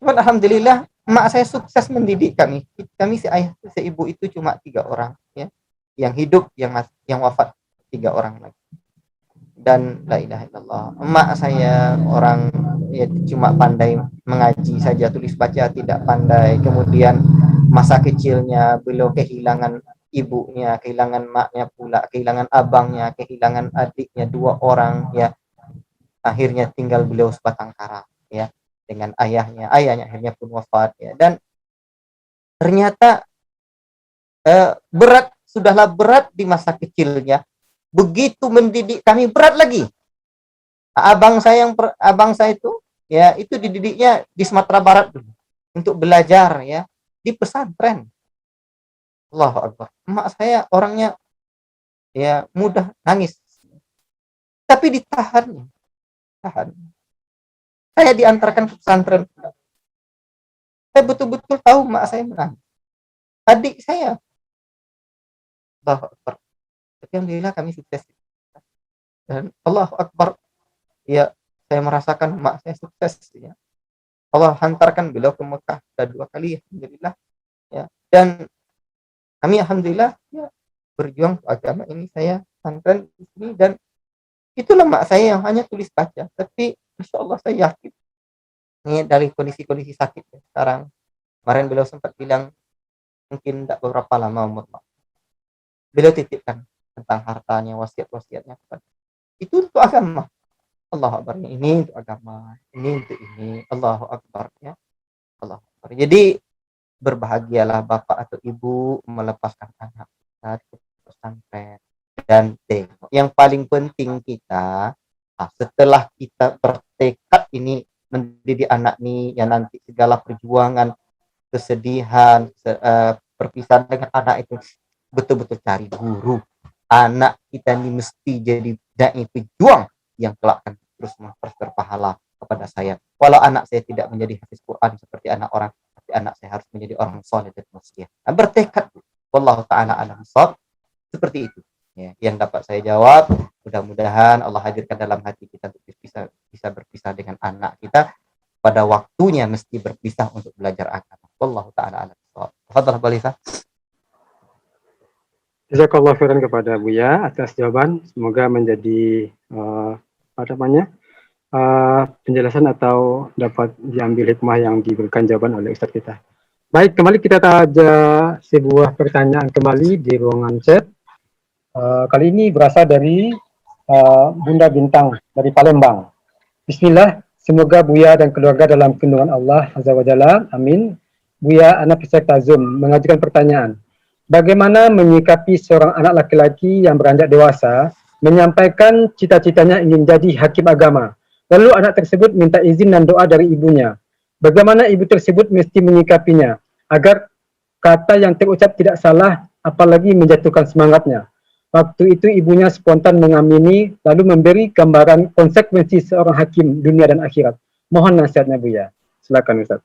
Cuman alhamdulillah mak saya sukses mendidik kami. Kami si ayah si ibu itu cuma 3 orang ya, yang hidup, yang wafat 3 orang lagi. Dan la ilaha illallah, emak saya orang ya cuma pandai mengaji saja, tulis baca tidak pandai. Kemudian masa kecilnya beliau kehilangan ibunya, kehilangan maknya pula, kehilangan abangnya, kehilangan adiknya 2 orang ya. Akhirnya tinggal beliau sebatang kara ya, dengan ayahnya akhirnya pun wafat ya. Dan ternyata sudahlah berat di masa kecilnya, begitu mendidik kami berat lagi. Abang saya itu ya, itu dididiknya di Sumatera Barat dulu untuk belajar ya di pesantren. Allahu Akbar. Emak saya orangnya ya mudah nangis, tapi tahan. Saya diantarkan ke pesantren, saya betul-betul tahu mak saya menangis, adik saya. Allahu Akbar. Tapi alhamdulillah kami sukses. Dan Allahu Akbar, ya saya merasakan mak saya sukses ya. Allah hantarkan beliau ke Mekah sudah 2 kali alhamdulillah ya. Dan kami alhamdulillah ya berjuang agama ini, saya pesantren di sini. Dan itulah mak saya yang hanya tulis baca, tapi Masya Allah saya yakin ini dari kondisi sakit ya, sekarang. Kemarin beliau sempat bilang mungkin tidak beberapa lama umur beliau titipkan tentang hartanya, wasiat-wasiatnya kepada itu untuk agama. Allahu Akbar, ini untuk agama, ini untuk ini. Allahu Akbar ya. Allahu Akbar. Jadi berbahagialah bapak atau ibu melepaskan anak kita ke pesantren. Dan yang paling penting kita, setelah kita bertekad ini mendidik anak ini, yang nanti segala perjuangan, kesedihan, perpisahan dengan anak itu, betul-betul cari guru. Anak kita ini mesti jadi dai pejuang yang kelak akan terus berpahala kepada saya. Walau anak saya tidak menjadi hafiz Quran seperti anak orang, tapi anak saya harus menjadi orang soleh dan mulia. Bertekad. Wallahu taala alam shawab. Seperti itu ya, yang dapat saya jawab. Mudah-mudahan Allah hadirkan dalam hati kita untuk bisa berpisah dengan anak kita pada waktunya, mesti berpisah untuk belajar agama. Wallahu taala alam shawab. Tafadhal Balisa. Jazakallah khairan kepada Buya atas jawaban. Semoga menjadi penjelasan atau dapat diambil hikmah yang diberikan jawaban oleh Ustaz kita. Baik, kembali kita ada sebuah pertanyaan kembali di ruangan chat. Kali ini berasal dari Bunda Bintang dari Palembang. Bismillah, semoga Buya dan keluarga dalam lindungan Allah Azza wa Jalla. Amin. Buya, anak Fisek Tazum mengajukan pertanyaan. Bagaimana menyikapi seorang anak laki-laki yang beranjak dewasa menyampaikan cita-citanya ingin jadi hakim agama, Lalu anak tersebut minta izin dan doa dari ibunya. Bagaimana ibu tersebut mesti menyikapinya agar kata yang terucap tidak salah, apalagi menjatuhkan semangatnya. Waktu itu ibunya spontan mengamini, lalu memberi gambaran konsekuensi seorang hakim dunia dan akhirat. Mohon nasihatnya Buya. Silakan Ustaz.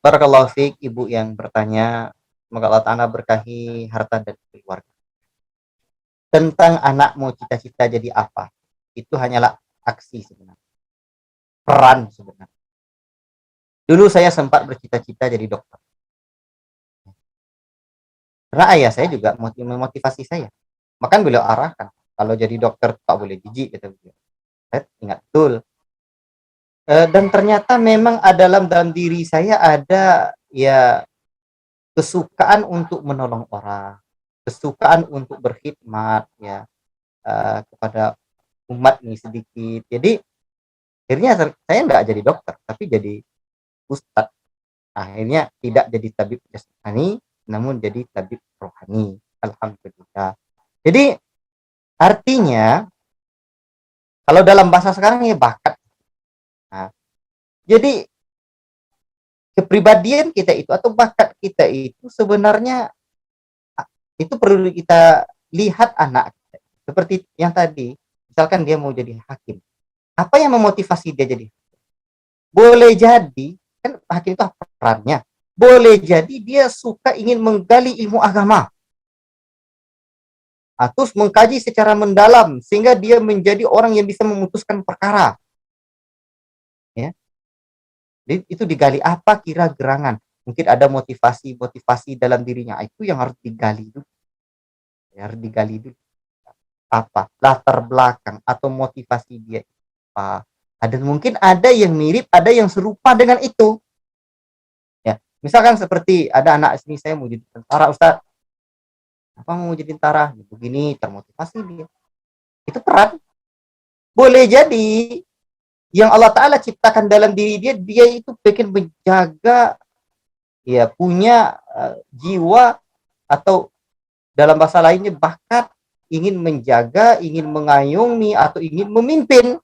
Barakallahu fiik, ibu yang bertanya. Semoga Allah Ta'ala berkahi harta dan keluarga. Tentang anak mau cita-cita jadi apa, itu hanyalah aksi sebenarnya, peran sebenarnya. Dulu saya sempat bercita-cita jadi dokter. Karena ayah saya juga memotivasi saya. Maka beliau arahkan, kalau jadi dokter tak boleh jijik, kata beliau. Saya ingat betul. Dan ternyata memang dalam diri saya ada ya kesukaan untuk menolong orang, kesukaan untuk berkhidmat ya kepada umat nih sedikit. Jadi akhirnya saya nggak jadi dokter, tapi jadi ustadz. Akhirnya tidak jadi tabib jasmani, namun jadi tabib rohani. Alhamdulillah. Jadi artinya kalau dalam bahasa sekarang ya bakat. Nah, jadi kepribadian kita itu atau bakat kita itu sebenarnya itu perlu kita lihat anak kita. Seperti yang tadi, misalkan dia mau jadi hakim. Apa yang memotivasi dia jadi? Boleh jadi, kan hakim itu perannya. Boleh jadi dia suka ingin menggali ilmu agama. Atau mengkaji secara mendalam sehingga dia menjadi orang yang bisa memutuskan perkara. Ya. Jadi itu digali apa kira gerangan. Mungkin ada motivasi dalam dirinya. Itu yang harus digali dulu. Harus digali dulu. Apa latar belakang atau motivasi dia apa. Ada mungkin ada yang mirip, ada yang serupa dengan itu. Ya, misalkan seperti ada anak sini, saya mau jadi tentara, Ustaz. Apa mau jadi tentara? Begini, termotivasi dia. Itu peran. Boleh jadi yang Allah Ta'ala ciptakan dalam diri dia, dia itu pengen menjaga, ya punya jiwa atau dalam bahasa lainnya bakat, ingin menjaga, ingin mengayomi, atau ingin memimpin.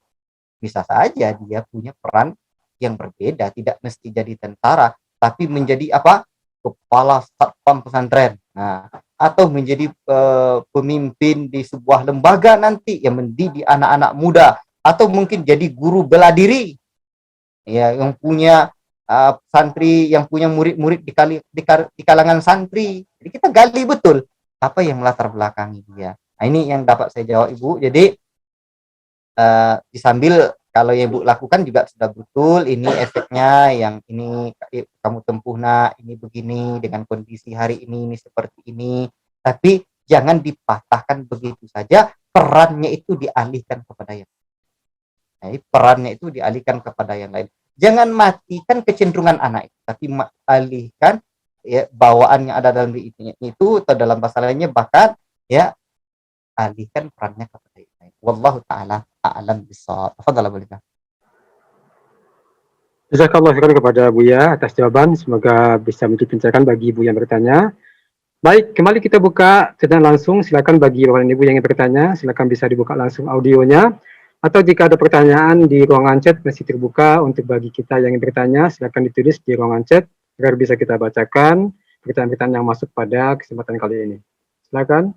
Bisa saja dia punya peran yang berbeda, tidak mesti jadi tentara, tapi menjadi apa? Kepala satpam pesantren. Nah, atau menjadi pemimpin di sebuah lembaga nanti yang mendidik anak-anak muda, atau mungkin jadi guru bela diri. Ya, yang punya santri, yang punya murid-murid di kalangan santri. Jadi kita gali betul apa yang melatar belakangi dia. Nah, ini yang dapat saya jawab Ibu. Jadi disambil kalau yang Ibu lakukan juga sudah betul, ini efeknya yang ini kamu tempuh nak, ini begini dengan kondisi hari ini seperti ini. Tapi jangan dipatahkan begitu saja, perannya itu dialihkan kepada yang lain. Perannya itu dialihkan kepada yang lain. Jangan matikan kecenderungan anak itu, tapi alihkan ya bawaan yang ada dalam diri itu atau dalam bahasa lainnya bakat ya, alihkan perannya kepada yang lain. Wallahu taala a'lam bishawab. Tafadhal boleh. Jazakallah khairan kepada Buya atas jawaban. Semoga bisa menjadi pencerahan bagi Ibu yang bertanya. Baik, kembali kita buka sedang langsung. Silakan bagi Bapak dan Ibu yang ingin bertanya, silakan bisa dibuka langsung audionya. Atau jika ada pertanyaan di ruangan chat masih terbuka untuk bagi kita yang ingin bertanya, silakan ditulis di ruangan chat agar bisa kita bacakan pertanyaan-pertanyaan yang masuk pada kesempatan kali ini. Silakan.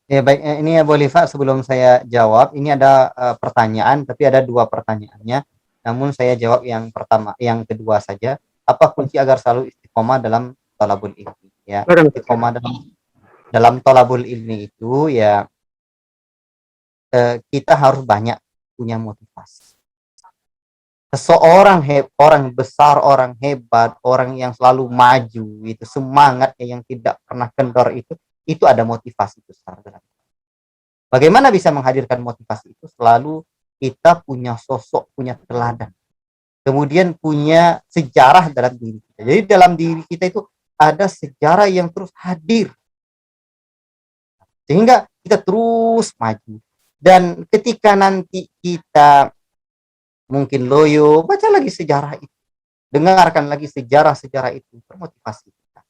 Ya baik, ini ya Boliva, sebelum saya jawab, ini ada pertanyaan, tapi ada dua pertanyaannya. Namun saya jawab yang pertama, yang kedua saja. Apa kunci agar selalu istiqomah dalam thalabul ilmi? Ya, istiqomah dalam thalabul ilmi itu ya kita harus banyak punya motivasi. Seseorang orang besar, orang hebat, orang yang selalu maju, itu semangatnya yang tidak pernah kendor, itu ada motivasi besar. Bagaimana bisa menghadirkan motivasi itu? Selalu kita punya sosok, punya teladan. Kemudian punya sejarah dalam diri kita. Jadi dalam diri kita itu ada sejarah yang terus hadir. Sehingga kita terus maju. Dan ketika nanti kita mungkin loyo, baca lagi sejarah itu. Dengarkan lagi sejarah-sejarah itu. Termotivasi kita.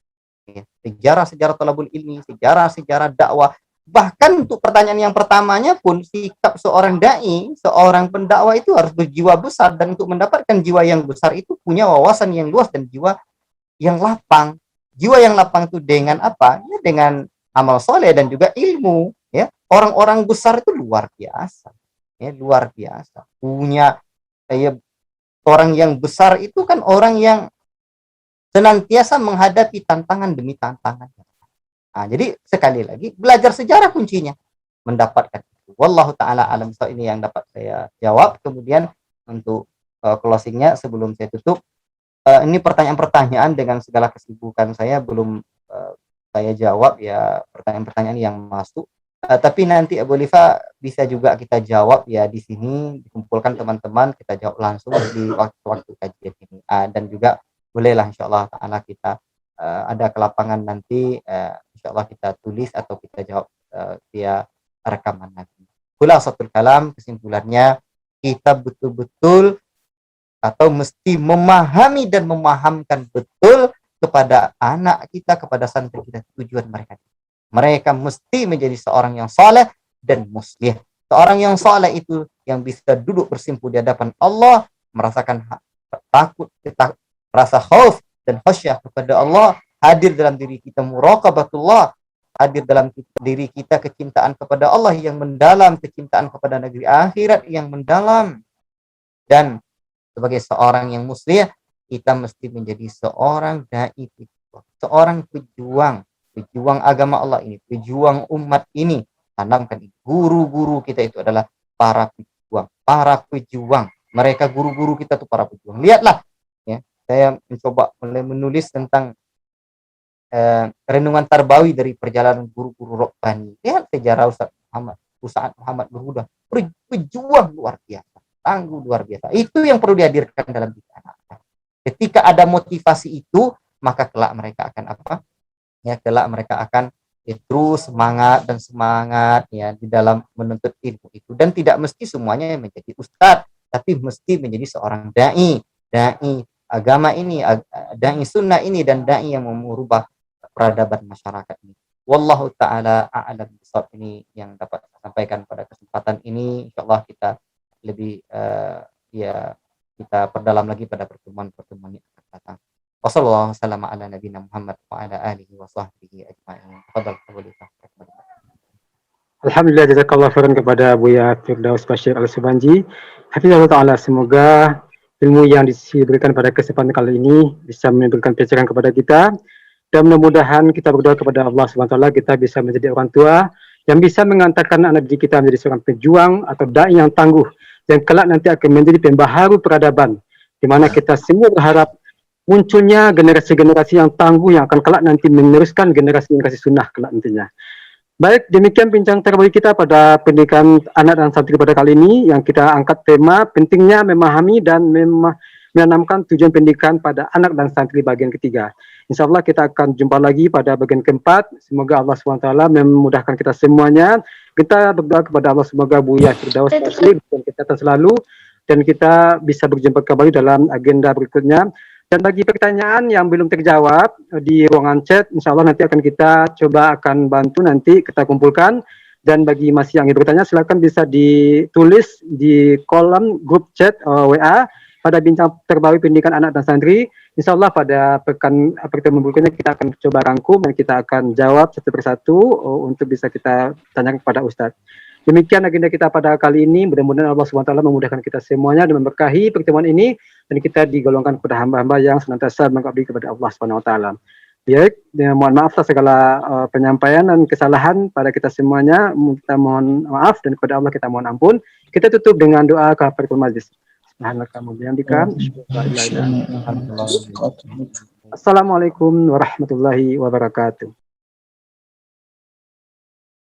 Sejarah-sejarah thalabul ilmi, sejarah-sejarah dakwah. Bahkan untuk pertanyaan yang pertamanya pun, sikap seorang dai, seorang pendakwah itu harus berjiwa besar, dan untuk mendapatkan jiwa yang besar itu punya wawasan yang luas dan jiwa yang lapang. Jiwa yang lapang itu dengan apa? Ya, dengan amal soleh dan juga ilmu. Ya, orang-orang besar itu luar biasa. Ya, luar biasa. Punya ya, orang yang besar itu kan orang yang senantiasa menghadapi tantangan demi tantangan. Nah, jadi sekali lagi belajar sejarah kuncinya mendapatkan itu. Wallahu taala alam. So, ini yang dapat saya jawab. Kemudian untuk closingnya sebelum saya tutup, ini pertanyaan-pertanyaan dengan segala kesibukan saya belum saya jawab ya, pertanyaan-pertanyaan yang masuk. Tapi nanti Abu Lifa bisa juga kita jawab ya di sini, dikumpulkan teman-teman, kita jawab langsung di waktu-waktu kajian ini. Dan juga bolehlah insyaallah taala kita ada kelapangan nanti, insyaallah kita tulis atau kita jawab via rekaman nanti. Khulasatul kalam, kesimpulannya kita betul-betul atau mesti memahami dan memahamkan betul kepada anak kita, kepada santri kita, tujuan mereka. Mereka mesti menjadi seorang yang saleh dan muslih. Seorang yang saleh itu yang bisa duduk bersimpu di hadapan Allah, merasakan takut, rasa khauf dan khasyah kepada Allah, hadir dalam diri kita muraqabatullah, hadir dalam diri kita kecintaan kepada Allah yang mendalam, kecintaan kepada negeri akhirat yang mendalam. Dan sebagai seorang yang muslim, kita mesti menjadi seorang dai, seorang pejuang agama Allah ini, pejuang umat ini. Tanamkan guru-guru kita itu adalah para pejuang. Mereka guru-guru kita itu para pejuang. Lihatlah, ya, saya mencoba mulai menulis tentang renungan tarbawi dari perjalanan guru-guru Rabbani. Lihat sejarah Ustaz Muhammad Nurhuda, pejuang luar biasa, tangguh luar biasa. Itu yang perlu dihadirkan dalam diri anak. Ketika ada motivasi itu, maka kelak mereka akan apa? Ya, kelak mereka akan terus semangat ya di dalam menuntut ilmu itu. Dan tidak mesti semuanya menjadi ustadz, tapi mesti menjadi seorang dai agama ini, dai sunnah ini, dan dai yang merubah peradaban masyarakat ini. Wallahu taala a'lam bishawab. Ini yang dapat saya sampaikan pada kesempatan ini. Insyaallah kita lebih kita perdalam lagi pada pertemuan yang akan datang. Wassallallahu wasallam ala nabiyina Muhammad wa ala alihi wa sahbihi ajma'in. Tafadhal Abu Lifa. Alhamdulillah, jazakallah khairan kepada Buya Firdaus Bashir Al-Subhanji. Hafizahullah ta'ala, semoga ilmu yang diberikan pada kesempatan kali ini bisa menimbulkan pencerahan kepada kita, dan mudah-mudahan kita berdoa kepada Allah SWT, kita bisa menjadi orang tua yang bisa mengantarkan anak didik kita menjadi seorang pejuang atau dai yang tangguh, yang kelak nanti akan menjadi pembaharu peradaban, di mana kita semua berharap munculnya generasi-generasi yang tangguh yang akan kelak nanti meneruskan generasi-generasi sunnah kelak nantinya. Baik, demikian bincang terbaik kita pada pendidikan anak dan santri pada kali ini, yang kita angkat tema pentingnya memahami dan menanamkan tujuan pendidikan pada anak dan santri bagian ketiga. Insya Allah kita akan jumpa lagi pada bagian keempat. Semoga Allah SWT memudahkan kita semuanya. Kita berdoa kepada Allah, semoga Buya Firdaus Bashir dan kesehatan selalu, dan kita bisa berjumpa kembali dalam agenda berikutnya. Dan bagi pertanyaan yang belum terjawab di ruangan chat, insya Allah nanti akan kita coba akan bantu nanti kita kumpulkan. Dan bagi masih yang ingin bertanya, silakan bisa ditulis di kolom grup chat WA pada bincang terbaru pendidikan anak dan santri. Insya Allah pada pertemuan berikutnya kita akan coba rangkum dan kita akan jawab satu persatu untuk bisa kita tanyakan kepada Ustadz. Demikian agenda kita pada kali ini. Mudah-mudahan Allah SWT memudahkan kita semuanya dan memberkahi pertemuan ini, dan kita digolongkan kepada hamba-hamba yang senantiasa mengabdi kepada Allah SWT. Baik, mohon maaf atas segala penyampaian dan kesalahan pada kita semuanya. Kita mohon maaf, dan kepada Allah kita mohon ampun. Kita tutup dengan doa kafaratul majlis. Assalamualaikum warahmatullahi wabarakatuh.